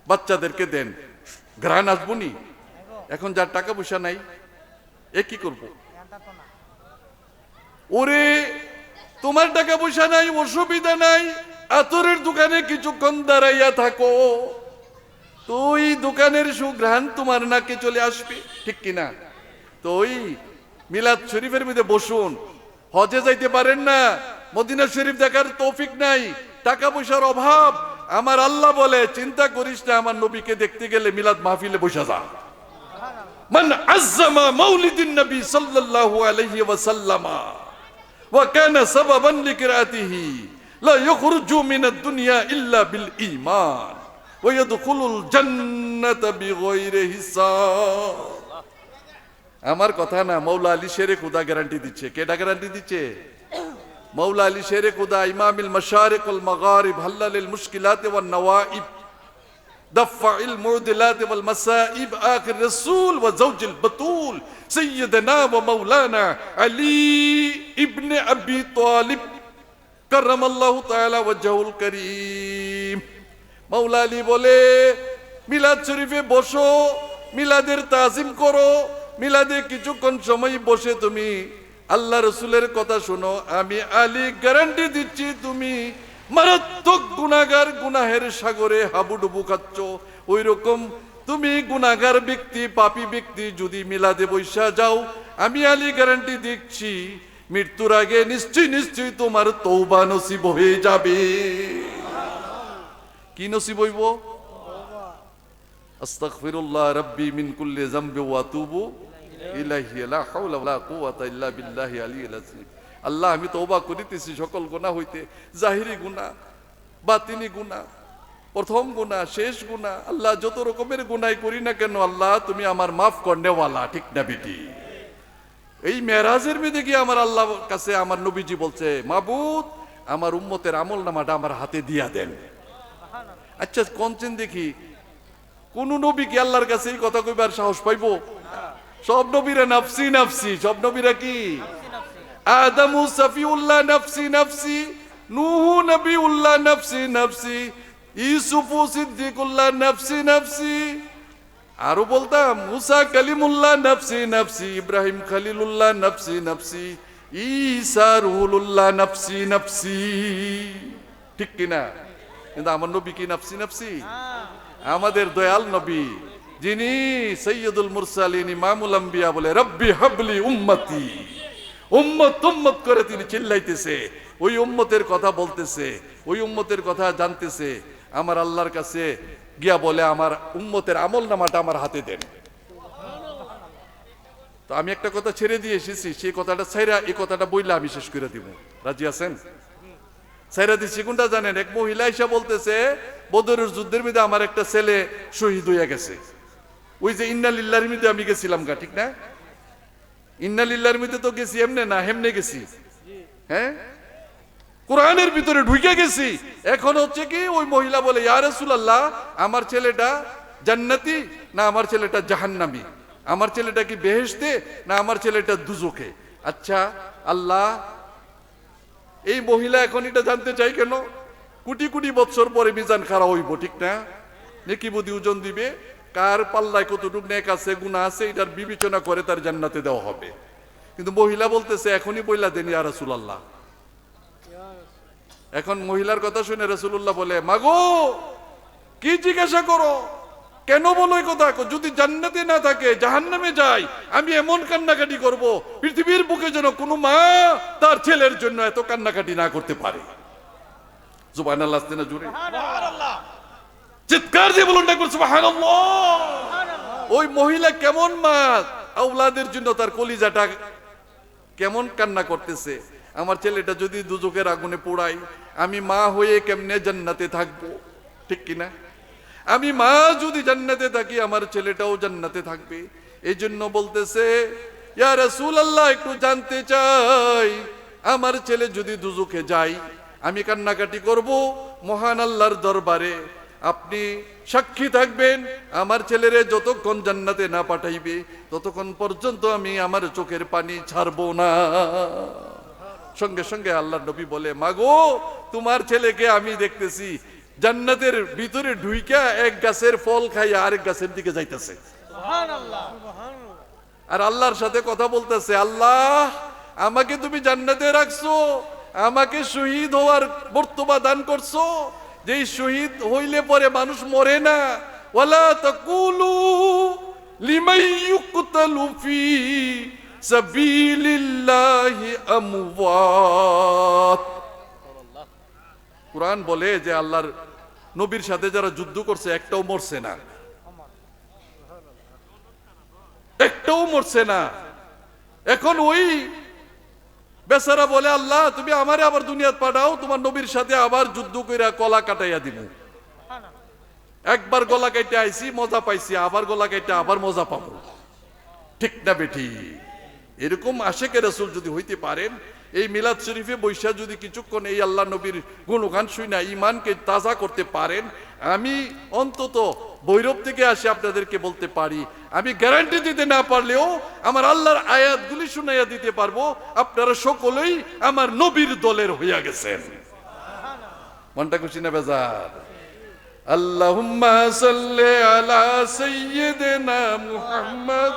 বাচ্চাদেরকে দেন, ঘ্রাণ আসবনি? এখন যার টাকা পয়সা নাই এ কি করবো? ওরে তোমার টাকা পয়সা নাই, অসুবিধা নাই, আতরের দোকানে কিছুক্ষণ দাঁড়াইয়া থাকো, তো ওই দোকানের সুঘ্রাণ তোমার নাকে চলে আসবে, ঠিক কিনা? তো ওই মিলাদ শরীফের মধ্যে বসুন। হজে যাইতে পারেন না, মদিনা শরীফ দেখার তৌফিক নাই, টাকা পয়সার অভাব, আমার আল্লাহ বলে চিন্তা করিস না, আমার নবীকে দেখতে গেলে মিলাদ মাহফিলে বসে যা। মান আযযামা মাউলিদিন নবী সাল্লাল্লাহু আলাইহি ওয়াসাল্লাম ওয়া কানা সাবাবান লিকিরাতিহি লা ইখরুজু মিনাদ দুনিয়া ইল্লা বিল ঈমান ওয়া ইয়াদখুলুল জান্নাতা বিগাইরি হিসাব। আমার কথা না, মাওলা আলী শেরে খুদা গ্যারান্টি দিচ্ছে। কেডা গ্যারান্টি দিচ্ছে? মাওলা আলী শেরে খুদা, ইমামিল মাশারিক ওয়াল মাগারিব, হাল্লালিল মুশকিলাত ওয়ান নওয়াইব, دفع المعضلات والمصائب آخر رسول وزوج البطول سيدنا ومولانا علي ابن أبي طالب کرم اللہ تعالی وجہ الکریم মাওলা আলী বলে মিলাদ শরীফে বসো মিলাদের তাজিম করো মিলাদে কিছুক্ষণ সময় বসে তুমি আল্লাহ রসুলের কথা শোনো আমি আলী গ্যারান্টি দিচ্ছি তুমি মারাত্মক গুনাহগার গুনাহের সাগরে হাবুডুবু খাচ্ছ ওই রকম তুমি গুনাহগার ব্যক্তি পাপী ব্যক্তি যদি মিলাদে বৈশা যাও আমি আলী গ্যারান্টি দিচ্ছি মৃত্যুর আগে নিশ্চয় নিশ্চয় তোমার তওবা নসিব হয়ে যাবে কি নসিব হইব আস্তাগফিরুল্লাহ রাব্বি মিন কুল্লি যামবি ওয়া আতুবু ইলাইহি লা হাওলা ওয়ালা কুওয়াতা ইল্লা বিল্লাহি আলিয়্যিল আযীম আল্লাহ আমি তওবা করিতেছি সকল গুনাহ হইতে জাহিরি গুনাহ বাতিনি গুনাহ প্রথম গুনাহ শেষ গুনাহ আল্লাহ যত রকমের গুনাহ করি না কেন আল্লাহ তুমি আমার maaf করনে ওয়ালা ঠিক না বেটি এই মেরাজের মধ্যে গিয়ে আমার আল্লাহর কাছে আমার নবীজি বলছে মাবুদ আমার উম্মতের আমলনামাটা আমার হাতে দিয়া দেন আচ্ছা কোনদিন দেখি কোন নবী কি আল্লাহর কাছে এই কথা কইবার সাহস পাইবো সব নবীরা নাফসি নাফসি সব নবীরা কি আদমু সফিউল্লাহ নাফসি নাফসি নূহ নবিউল্লাহ নাফসি নাফসি ইউসুফ সিদ্দিকুল্লাহ নাফসি নাফসি আরো বলতাম মুসা কালিমুল্লাহ নাফসি নাফসি ইব্রাহিম খলিলুল্লাহ নাফসি নাফসি ঈসা রুহুল্লাহ নাফসি নাফসি ঠিক কিনা কিন্তু আমার নবী কি নাফসি নাফসি আমাদের দয়াল নবী যিনি সৈয়দুল মুরসালিন ইমামুল আম্বিয়া বলে রব্বি হাবলি উম্মতি উম্মত উম্মত করে তিনি চিল্লাইতেছে ওই উম্মতের কথা বলতেছে ওই উম্মতের কথা জানতেছে আমার আল্লাহর কাছে গিয়া বলে আমার উম্মতের আমলনামাটা আমার হাতে দেন তো আমি একটা কথা ছেড়ে দিয়ে এসেছি সেই কথাটা ছাইরা এই কথাটা বইলা আমি শেষ করে দিব রাজি আছেন ছাইরা দিচ্ছি কোনটা জানেন এক মহিলা এসে বলতেছে বদরের যুদ্ধের মধ্যে আমার একটা ছেলে শহীদ হইয়া গেছে ওই যে ইন্না লিল্লাহির মধ্যে আমি গেছিলাম গা ঠিক না ইন্না লিল্লাহির মধ্যে তো গেছি এমনে না হেমনে গেছি হ্যাঁ কোরআনের ভিতরে ঢুকে গেছি এখন হচ্ছে কি ওই মহিলা বলে ইয়া রাসূলুল্লাহ আমার ছেলেটা জান্নাতি না আমার ছেলেটা জাহান্নামী আমার ছেলেটা কি বেহেশতে না আমার ছেলেটা দুজকে আচ্ছা আল্লাহ এই মহিলা এখন এটা জানতে চাই কেন কোটি কোটি বছর পরে মিজান খাড়া হইব ঠিক না নেকি বুদ্ধি ওজন দিবে কার পাল্লায় কতটুক নেক আছে গুনাহ আছে এটার বিবেচনা করে তার জান্নাতে দেওয়া হবে কিন্তু মহিলা বলতেছে এখনই বইলা দেন ইয়া রাসূলুল্লাহ এখন মহিলার কথা শুনে রাসূলুল্লাহ বলে মাগো কি জিজ্ঞাসা করো কেন বলো এই কথা যদি জান্নাতে না থাকে জাহান্নামে যায় আমি এমন কান্নাকাটি করব পৃথিবীর বুকে যেন কোনো মা তার ছেলের জন্য এত কান্নাকাটি না করতে পারে সুবহানাল্লাহ না জুড়ে সুবহানাল্লাহ চিৎকার দিয়ে বলুন না সুবহানাল্লাহ ওই মহিলা কেমন মা আওলাদের জন্য তার কলিজাটা কেমন কান্না করতেছে আমার ছেলেটা যদি দুজকের আগুনে পোড়াই আমি মা হয়ে কেমনে জান্নাতে থাকবো ঠিক কিনা আমি মা যদি জান্নাতে থাকি আমার ছেলেটাও জান্নাতে থাকবে এই জন্য বলতেছে ইয়া রাসূলুল্লাহ একটু জানতে চাই আমার ছেলে যদি দুজকে যায় আমি কান্নাকাটি করব মহান আল্লাহর দরবারে আপনি সাক্ষী থাকবেন আমার ছেলেরে যতক্ষণ জান্নাতে না পাঠাইবে ততক্ষণ পর্যন্ত আমি আমার চোখের পানি ছাড়বো না সঙ্গে সঙ্গে আল্লাহর নবী বলে মাগো তোমার ছেলেকে আমি দেখতেছি জান্নাতের ভিতরে ঢুইকা এক গাছের ফল খাইয়া আরেক গাছের দিকে যাইতেছে সুবহানাল্লাহ আর আল্লাহর সাথে কথা বলতেছে আল্লাহ আমাকে তুমি জান্নাতে রাখছো আমাকে শহীদ হওয়ার মর্তবা দান করছো যেই শহীদ হইলে পরে মানুষ মরে না ওয়ালা তাকুলু লিমান ইউকতালু ফি সাবিলিল্লাহি আমওয়াত কুরআন বলে যে আল্লাহর নবীর সাথে যারা যুদ্ধ করছে একটাও মরছে না একটাও মরছে না এখন ওই বেচারা বলে আল্লাহ তুমি আমারে আবার দুনিয়াত পাঠাও তোমার নবীর সাথে আবার যুদ্ধ কইরা কলা কাটাইয়া দিব একবার গলা কাইতে আইছি মজা পাইছি আবার গলা কাইতে আবার মজা পাবো ঠিক না বেটি এরকম আশেকে রাসূল যদি হইতে পারেন এই মিলাদ শরীফে বৈশা যদি কিছুক্ষণ এই আল্লাহ নবীর গুণগান শুনে ঈমানকে তাজা করতে পারেন আমি অন্তত ভৈরব থেকে আসি আপনাদেরকে বলতে পারি, আমি গ্যারান্টি দিতে না পারলেও আমার আল্লাহর আয়াতগুলি শুনাইয়া দিতে পারবো, আপনারা সকলেই আমার নবীর দলের হইয়া গেছেন। মনটা খুশি না বেজার? আল্লাহুম্মা সাল্লি আলা সাইয়্যিদিনা মুহাম্মদ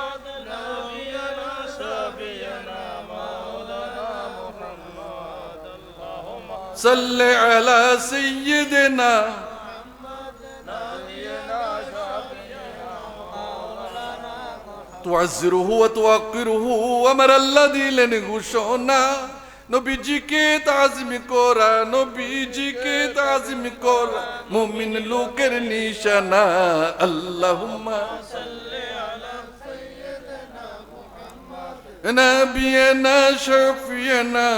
সাল্লি আলা সাইয়্যিদিনা তুআজ্জিরুহু ওয়া তুওয়াক্কিরুহু আমার আল্লাহ দিলেন ঘোষণা, নবীজিকে তাজিম করা, নবীজিকে তাজিম করা মুমিন লোকের নিশানা। আল্লাহুম্মা সাল্লি আলা সাইয়্যিদিনা মুহাম্মদ নবিয়ানা শাফিয়ানা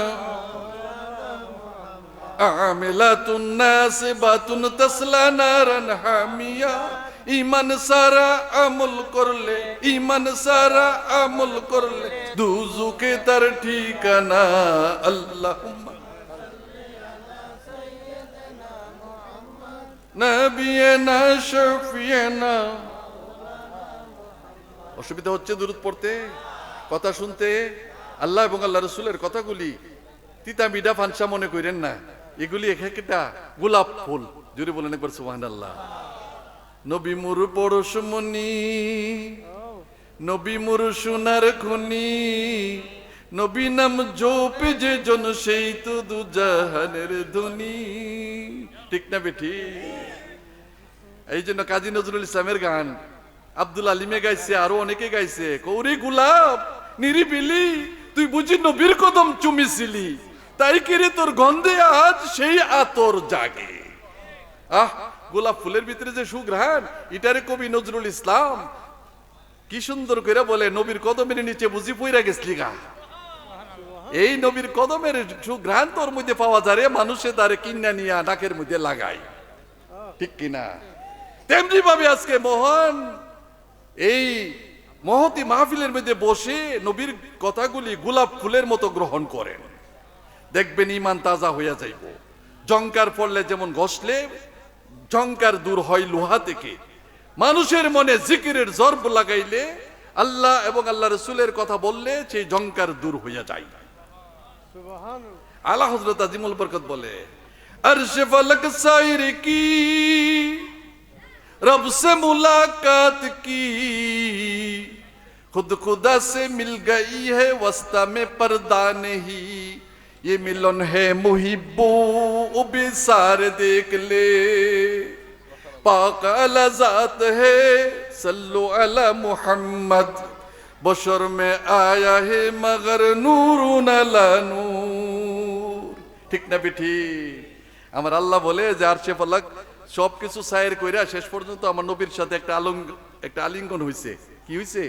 আমিলাতুন নাসিবাতুন তাসলা নারান হামিয়া। ইমান সারা আমল করলে, ইমান সারা আমল করলে দুজুকে তার ঠিকানা। আল্লাহুম্মা নবিয়ানা শাফিয়ানা। অসুবিধা হচ্ছে দুরূদ পড়তে, কথা শুনতে? আল্লাহ এবং আল্লাহ রাসূলের কথাগুলি তিতা মিঠা ফানসা মনে করেন না, এগুলি এক একটা গোলাপ ফুল। জোরে বলেন একবার সুবহানাল্লাহ। নবী মোর পরশমণি, নবী মোর সোনার খনি, নবী নাম জপে যে জন সেই তো দু জাহানের ধনী। ঠিক না বেঠি? এই জন্য কাজী নজরুল ইসলামের গান আব্দুল আলিমে গাইছে, আরো অনেকে গাইছে, কৌরি গোলাপ নিরিবিলি তুই বুঝি নবীর কদম চুমিছিলি, তাই কিরে তোর গন্ধে আজ সেই আতর জাগে। আহ, গোলাপ ফুলের ভিতরে যে সুঘ্রাণ, এটারে কবি নজরুল ইসলাম কি সুন্দর করে বলে, নবীর কদমের নিচে বুঝি পইরা গেছলি গা। এই নবীর কদমের সুঘ্রাণ তোর মধ্যে পাওয়া যায়, মানুষে তারে কিনা নিয়া নাকের মধ্যে লাগায়। ঠিক কিনা? তেমনি ভাবে আজকে মহান এই মহতি মাহফিলের মধ্যে বসে নবীর কথাগুলি গোলাপ ফুলের মতো গ্রহণ করেন, দেখবেন ইমান তাজা হইয়া যাইব। জঙ্কার পড়লে যেমন ঘষলে জঙ্কার দূর হয় লোহা থেকে, মানুষের মনে জিকিরের জর্ব লাগাইলে, আল্লাহ এবং আল্লাহ রাসূলের কথা বললে সেই জঙ্কার দূর হইয়া যায়। আলা হযরত আজিমুল বরকত বলে, আরশে ফলক সাইর কি रब से मुलाकात की, खुद खुदा से मिल गई है वस्ता में पर्दा नहीं, ये मिलन है मुहिब्बो उबिसार देख ले, पाक अला जात है सल्लु अला मुहम्मद, बशर में आया है मगर नूरुन अला नूर। ठीक ना बेटी? আমার আল্লাহ বলে যে আরশে ফলক সবকিছু সায়ের কইরা শেষ পর্যন্ত আমার নবীর সাথে একটা আলিঙ্গন হইছে। কি হইছে?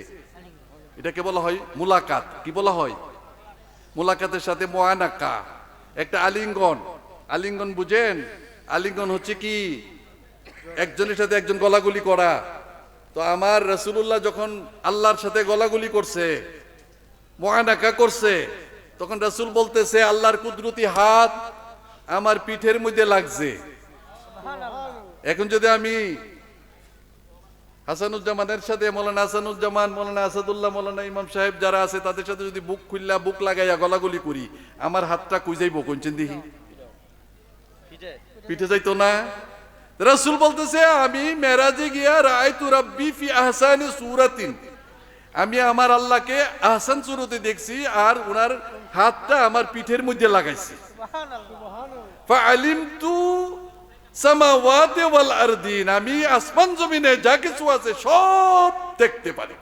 এটাকে বলা হয় মুলাকাত। কি বলা হয়? মুলাকাতের সাথে মুআনাকা, একটা আলিঙ্গন। আলিঙ্গন বুঝেন? আলিঙ্গন হচ্ছে কি, একজনের সাথে একজন গলাগুলি করা। তো আমার রাসূলুল্লাহ যখন আল্লাহর সাথে গলাগুলি করছে, মুআনাকা করছে, তখন রাসূল বলতেছে আল্লাহর কুদরতি হাত আমার পিঠের মধ্যে লাগছে। এখন যদি আমি হাসানুজ্জামানের সাথে মৌলানা হাসানুজ্জামান, মৌলানা আসাদুল্লাহ, মৌলানা ইমাম সাহেব যারা আছে তাদের সাথে যদি বুক খুললা বুক লাগাইয়া গলাগুলি করি, আমার হাতটা কই যাইব কোনছেন দেখি? পিঠে যাইতো না? রাসূল বলতেছে আমি মেরাজে গিয়া রাআইতু রাব্বি ফি আহসানি সূরাতিন, আমি আমার আল্লাহকে আহসান সূরতে দেখছি আর ওনার হাতটা আমার পিঠের মধ্যে লাগাইছি। ফাআলিমতু সামাওয়াতি ওয়াল আরদিন, আমি আসমান জমিনে যা কিছু আছে সব দেখতে পারি।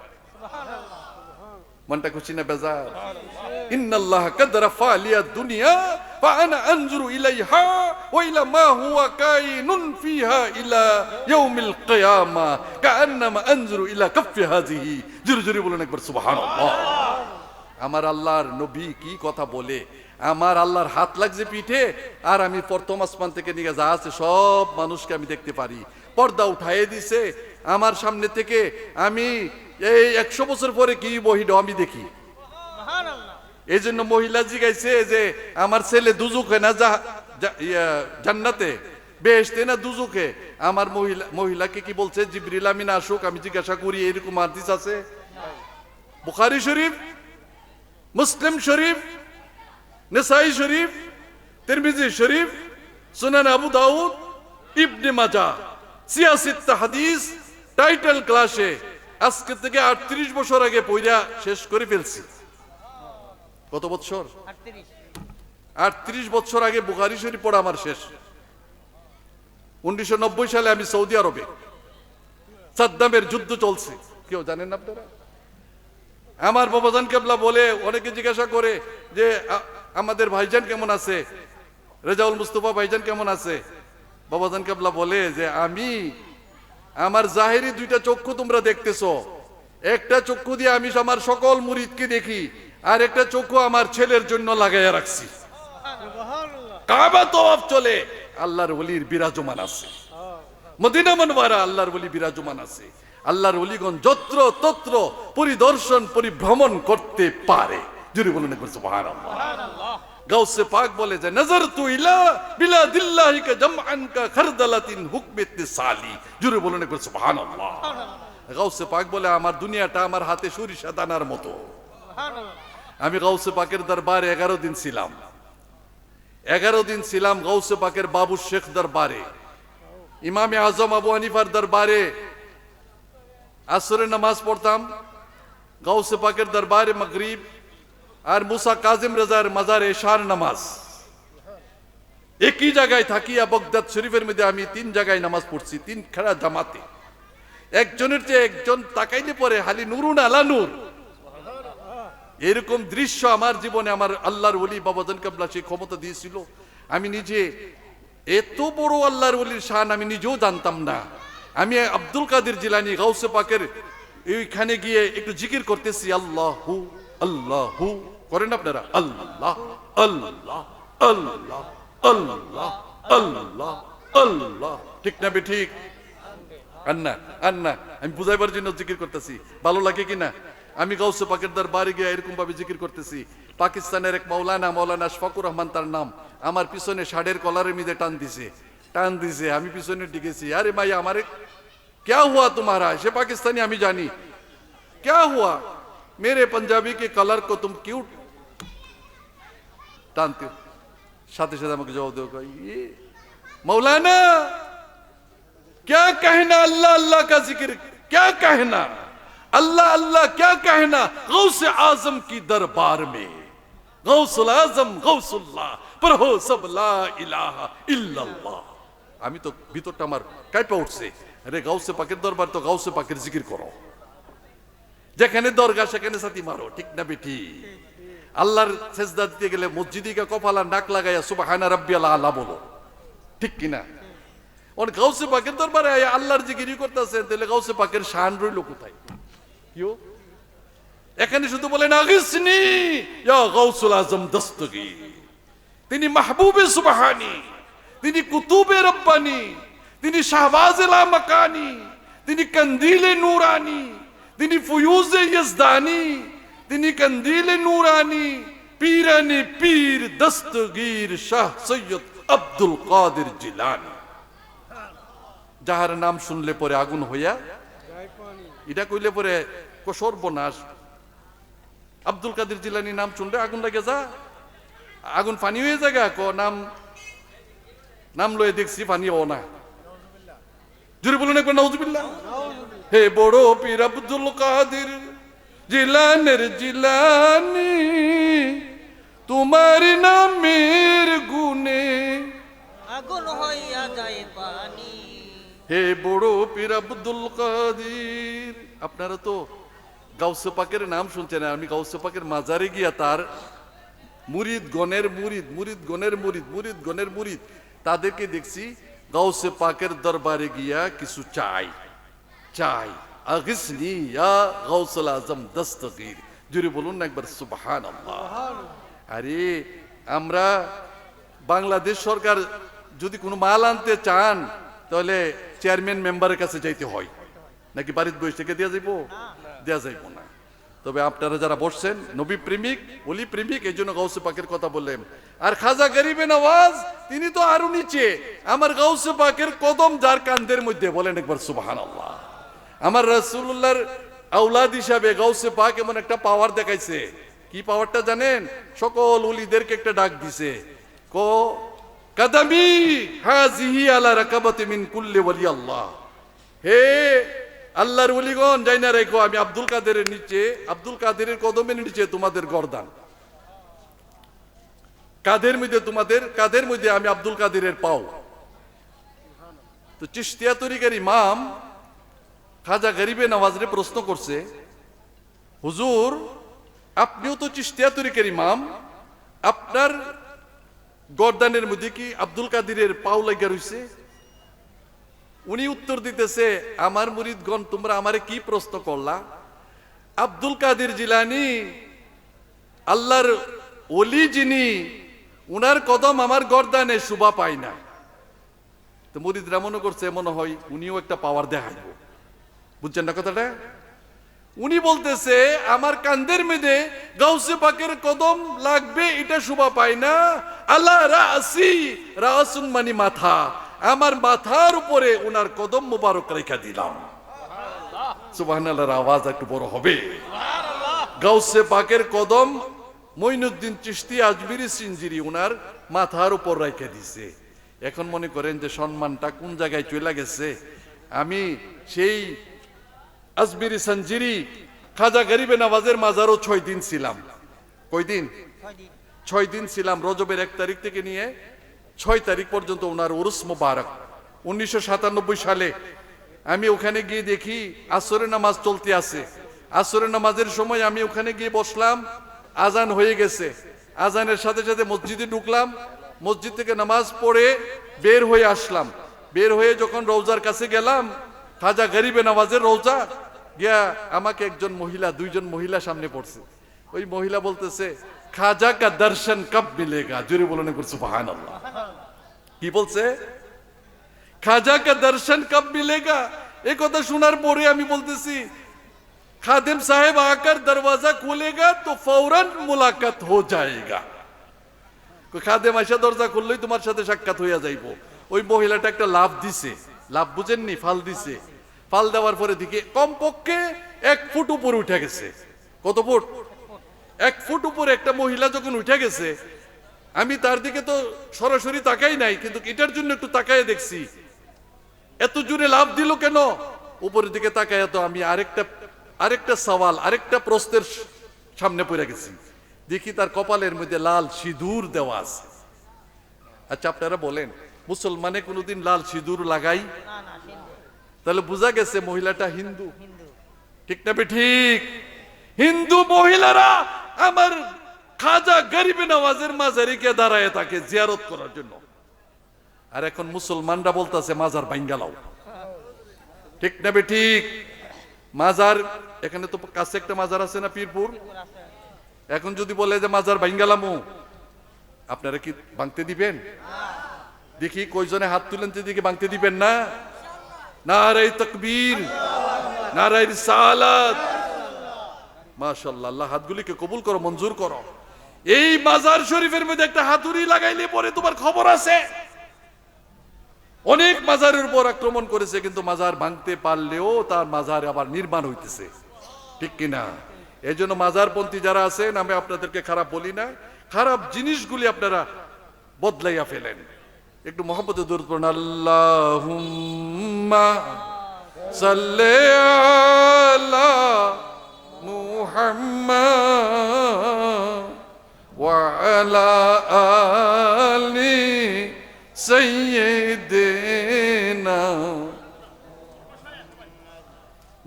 মনটা খুশি না বেজার? ইন্নাল্লাহ কাদ রাফা লিয়া দুনিয়া ফাআনা আনজুরু ইলাইহা ওয়া ইলা মা হুয়া কাইনুন ফিহা ইলা ইয়াউমিল কিয়ামা কাআন্নামা আনজুরু ইলা কাফফি হাযিহি। জোরে জোরে বলেন একবার সুবহানাল্লাহ। আমার আল্লাহর নবী কি কথা বলে, আমার আল্লাহর হাত লাগছে পিঠে, আর আমি প্রথম আসমান থেকে নিয়ে যা আছে সব মানুষকে আমি দেখতে পারি। পর্দা উঠাইয়ে দিছে আমার সামনে থেকে, আমি এই 100 বছর পরে কি বহিড আমি দেখি। এই জন্য মহিলা জিগাইছে যে আমার ছেলে দুজুকে না জান্নাতে, বেহেশতে না দুজকে? আমার মহিলাকে কি বলছে জিবরিল আমিন আসুক, আমি জিজ্ঞাসা করি, এরকম হাদিস আছে? বুখারী শরীফ, মুসলিম শরীফ, নেসাই শরীফ, তিরমিজি শরীফ, সুনান আবু দাউদ, ইবনে মাজাহ, সিয়াসিত্তা হাদিস টাইটেল ক্লাসে আজকে থেকে 38 বছর আগে পড়া শেষ করে ফেলছি। কত বছর? 38 বছর আগে বুখারী শরীফ পড়া আমার শেষ। 1990 সালে আমি সৌদি আরবে, সাদ্দামের যুদ্ধ চলছে, কেউ জানেন না আপনারা? আমার বাবাজান কেবলা বলে, অনেকে জিজ্ঞাসা করে যে আমাদের ভাইজান কেমন আছে, রেজাউল মুস্তফা ভাইজান কেমন আছে? বাবাজান কেবলা বলে যে আমি আমার জাহেরি দুইটা চক্ষু তোমরা দেখতেছো, একটা চক্ষু দিয়ে আমি আমার সকল মুরিদকে দেখি, আর একটা চক্ষু আমার ছেলের জন্য লাগাইয়া রাখছি। কাবা তওয়াফ চলে, আল্লাহর ওলির বিরাজমান আছে। মদিনা মুনওয়ারা আল্লাহর ওলি বিরাজমান আছে। আল্লাহর ওলিগণ যত্র তত্র পরিদর্শন পরিভ্রমণ করতে পারে। জোরে বলুন একবার সুবহানাল্লাহ। গাউসে পাক বলে যে নজরতু ইলা বিলাদিল্লাহি কা জামআন কা খারদালাতিন হুকমে ইত্তিসালি। জোরে বলুন একবার সুবহানাল্লাহ। গাউসে পাক বলে আমার দুনিয়াটা আমার হাতে সরিষা দানার মতো। আমি গাউসে পাকের দরবারে 11 দিন ছিলাম। 11 দিন ছিলাম গাউসে পাকের বাবু শেখ দরবারে, ইমামে আজম আবু হানিফার দরবারে আসরের নামাজ পড়তাম, গাউসে পাকের দরবারে মাগরিব, আর মুসা কাজিম রেজার মাজারে এশার নামাজ। একই জায়গায় থাকিয়া বগদাদ শরীফের মধ্যে আমি 3 জায়গায় নামাজ পড়ছি, 3 খেলা জামাতে। একজনের চেয়ে একজন তাকাইলে পরে হালি নুরুন আলা নূর। এরকম দৃশ্য আমার জীবনে আমার আল্লাহর ওলি বাবাজান কেবলা সেই ক্ষমতা দিয়েছিল। আমি নিজে এত বড় আল্লাহর ওলির শান আমি নিজেও জানতাম না। আমি আব্দুল কাদের জিলানী গাউসে পাকের এইখানে গিয়ে একটু জিকির করতেছি, আল্লাহু আল্লাহু, করেন আপনারা? আল্লাহ আল্লাহ আল্লাহ আল্লাহ আল্লাহ আল্লাহ, ঠিক না ঠিক? আন্না আন্না আমি বুঝাইবার জন্য জিকির করতেছি, ভালো লাগে কিনা? আমি গাউসে পাকের দরবারে গিয়ে এরকম ভাবে জিকির করতেছি। পাকিস্তানের এক মৌলানা আশফাকুর রহমান তার নাম, আমার পিছনে শাড়ির কলারের মধ্যে টান দিছে। আমি পিছনে টিকেছি, আরে ভাই আমারে क्या हुआ तुम्हारा? সে পাকিস্তানি, আমি জানি। क्या हुआ मेरे पंजाबी के कलर को तुम क्यों टानते हो? साथे साथे আমাকে জবাব দেও, ये मौलाना क्या कहना, अल्लाह अल्लाह का जिक्र क्या कहना, अल्लाह अल्लाह क्या कहना गौसे आजम की दरबार में, गौसुल आजम गौसुल्लाह पर हो सब ला इलाहा इल्लल्लाह। আমি তো ভিতরটা আমার কাঁপা উঠছে, আরে গাউসে পাকের দরবার তো গাউসে পাকের জিকির করো, যেখানে দরগা সেখানে সাথী মারো, ঠিক না বেটি? আল্লাহর সেজদা দিতে গেলে মসজিদে গিয়ে কপালা নাক লাগাইয়া সুবহানা রাব্বিয়াল আলা বলো, ঠিক কিনা? ওর গাউসে পাকের দরবারে আল্লাহর জিকিরই করতেছে, তাহলে গাউসে পাকের শান রইল কোথায়? কিও এখানে শুধু বলেন আগিসনি ইয়া গাউসুল আজম দস্তগীর। তিনি মাহবুবে সুবহানি, তিনি কুতুবে রব্বানি, তিনি শাহবাজে লামাকানি, তিনি কন্দিলে নূরানি, তিনি ফুয়ুজে ইজদানি, তিনি কন্দিলে নূরানি, পীরানি পীর দস্তগীর শাহ সৈয়দ আব্দুল কাদের জিলানী। যাহার নাম শুনলে পরে আগুন হইয়া এটা কইলে পরে সর্বনাশ। আব্দুল কাদের জিলানী নাম শুনলে আগুন লাগে যা, আগুন পানি হয়ে জায়গা নাম লয়ে দেখছি পানি ও না। জোরে বলুন একবার নাউজুবিল্লাহ। হে বড় পীর আব্দুল কাদের জিলানের জিলানী, তোমার নামের গুণে আগুন হইয়া যায় পানি। হে বড় পীর আব্দুল কাদের। আপনারা তো গাউসে পাকের নাম শুনছেন, আমি গাউসে পাকের মাজারে গিয়া তার মুরিদ গণের মুরিদ তাদেরকে দেখছি গাউসে পাকের দরবারে গিয়া কিছু চাই আগিসনি ইয়া গাউসুল আজম দস্তগীর। জোরে বলুন না একবার সুবহানাল্লাহ। আরে আমরা বাংলাদেশ সরকার যদি কোনো মাল আনতে চান তাহলে চেয়ারম্যান মেম্বারের কাছে যাইতে হয়, নাকি বাড়ির বয়স থেকে দেওয়া যাইব? দেওয়া যাইব না। তবে আপনারা যারা বসছেন নবী প্রেমিক ওলি প্রেমিক এই জন্য গাউসে পাকের কথা বললেন। আর খাজা গরিবে নওয়াজ তিনি তো আরো নিচে, আমার গাউসে পাকের কদম যার কান্দের মধ্যে, বলেন একবার সুবহানাল্লাহ। আমার রাসূলুল্লাহর আওলাদ হিসাবে গাউসে পাক এমন একটা পাওয়ার দেখাইছে। কি পাওয়ারটা জানেন? সকল ওলিদেরকে একটা ডাক দিছে, কো কাদামি হাজিহি আলা রাকাবাতি মিন কুল্লি ওয়ালি আল্লাহ। হে আল্লাহর ওলিগণ, যাই না রেখো আমি আব্দুল কাদেরের নিচে, আব্দুল কাদেরের কদমের নিচে তোমাদের গর্দান, কাদের মধ্যে তোমাদের কাদের মধ্যে আমি আব্দুল কাদেরের পাও। তো চিশতিয়া তরিকার ইমাম খাজা গরিবে নওয়াজরে প্রশ্ন করছে, হুজুর আপনিও তো চিশতিয়া তরিকার ইমাম, আপনার গর্দানের মধ্যে কি আব্দুল কাদেরের পাও লাগা রইছে? উনি উত্তর দিতেছে, আমার মুরিদগণ তোমরা আমারে কি প্রশ্ন করলা? আব্দুল কাদের জিলানী আল্লাহর ওলি যিনি, উনার কদম আমার গর্দানে শোভা পায় না। তো মুরিদরা মনে করছে মনে হয় উনিও একটা পাওয়ার দেখাইব। বুঝছেন না কথাটা? উনি বলতেছে আমার কান্দের মধ্যে গাউসে পাকের কদম লাগবে, এটা শোভা পায় না। আল্লাহ রাসি, রাসুন মানে মাথা, আমার মাথার উপরে ওনার কদম মোবারক রেখা দিলাম। সুবহানাল্লাহর আওয়াজ একটু বড় হবে। গাউসে পাকের কদম মঈনুদ্দিন চিশতি আজমিরি সিঞ্জিরি ওনার মাথার উপর রেখে দিছে। এখন মনে করেন যে সম্মানটা কোন জায়গায় চলে গেছে। আমি সেই আজমিরি সঞ্জিরি খাজা গরিবে নওয়াজের মাজারও 6 দিন ছিলাম। কয়দিন? 6 দিন ছিলাম। রজবের 1 তারিখ থেকে নিয়ে 6 তারিখ পর্যন্ত ওনার উরুস মুবারক। 1997 সালে আমি ওখানে গিয়ে দেখি আসরের নামাজ চলতে আছে। আসরের নামাজের সময় আমি ওখানে গিয়ে বসলাম, আজান হয়ে গেছে। আজানের সাথে সাথে মসজিদে ঢুকলাম, মসজিদ থেকে নামাজ পড়ে বের হয়ে আসলাম। বের হয়ে যখন রওজার কাছে গেলাম, খাজা গরিবে নওয়াজের রওজা গিয়া আমাকে একজন মহিলা, 2 জন মহিলা সামনে পড়ছে। ওই মহিলা বলতেছে, খাজা কা দর্শন কব মিলেগা। জোরে বলেন সুবহানাল্লাহ। কি বলছে? খাজা কা দর্শন কব মিলেগা। এই কথা শোনার পরে আমি বলতেছি, খাদেম সাহেব আকার দরওয়াজা খুলেগা তো ফৌরান মুলাকাত হো যায়গা। খাদেম আইসা দরজা খুললেই তোমার সাথে সাক্ষাৎ হইয়া যাইব। ওই মহিলাটা একটা লাভ দিছে, লাভ বুঝেননি, ফাল দিছে। ফাল দেওয়ার পরে দিকে কমপক্ষে 1 ফুট উপরে উঠে গেছে। কত ফুট? 1 ফুট উপরে একটা মহিলা যখন উঠে গেছে, আমি তার দিকে তো সরাসরি তাকাই নাই, কিন্তু এটার জন্য একটু তাকায় দেখছি এত জোরে লাভ দিল কেন। উপরের দিকে তাকায় তো আমি আরেকটা সওয়াল, আরেকটা প্রশ্নের সামনে পড়ে গেছি। দেখি তার কপালের মধ্যে লাল সিঁদুর দেওয়া আছে। আচ্ছা আপনারা বলেন, মুসলমানে কোনোদিন লাল সিঁদুর লাগাই? তাহলে বোঝা গেছে মহিলাটা হিন্দু। ঠিক না ঠিক? হিন্দু মহিলারা আমার খাজা গরিবে নওয়াজের মাজারিকে দাঁড়ায় থাকে জিয়ারত করার জন্য। আর এখন মুসলমানরা বলতেছে মাজার ভাঙ্গা লাও। ঠিক না ঠিক? মাজার এখানে তো কাছে একটা মাজার আছে না, পীরপুর। এখন যদি বলে যে মাজার ভাঙ্গা লামু, আপনারা কি ভাঙতে দিবেন? দেখি কয়জনে হাত তুলেন, দিকে ভাঙতে দিবেন না? নারায়ে তাকবীর, নারায়ে রিসালাত। মাশাআল্লাহ, আল্লাহ হাতগুলিকে কবুল করো, মঞ্জুর করো। এই মাজার শরীফের মধ্যে একটা হাতুড়ি লাগাইলে পরে তোমার খবর আছে। অনেক মাজারের উপর আক্রমণ করেছে, কিন্তু মাজার ভাঙতে পারলেও তার মাজার আবার নির্মাণ হইতেছে। ঠিক কিনা? এই জন্য মাজারপন্থী যারা আছেন, আমি আপনাদেরকে খারাপ বলি না, খারাপ জিনিসগুলি আপনারা বদলাইয়া ফেলেন। একটু মহব্বতে দরুদ পড়ুন। আল্লাহুম্মা সাল্লি আলা মুহাম্মাদ ওয়া আলা আলি সাইয়্যিদিনা।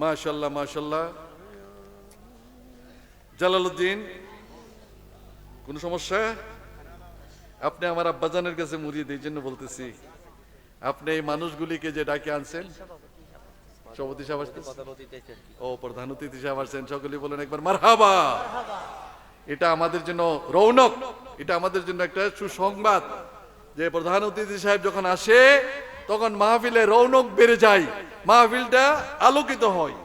মাশাআল্লাহ মাশাআল্লাহ। জালালউদ্দিন, কোন সমস্যা? আপনি আমার আব্বাজানের কাছে মুরিদ, এই জন্য বলতেছি। আপনি এই মানুষগুলিকে যে ডাকে আনছেন, সভাপতি সাহেব আসছেন, ও প্রধান অতিথি সাহেব আসছেন, সকলে বলেন একবার মারহাবা। এটা আমাদের জন্য রৌনক, এটা আমাদের জন্য একটা সুসংবাদ যে প্রধান অতিথি সাহেব যখন আসে তখন মাহফিলে রৌনক বেড়ে যায়, মাহফিলটা আলোকিত হয়।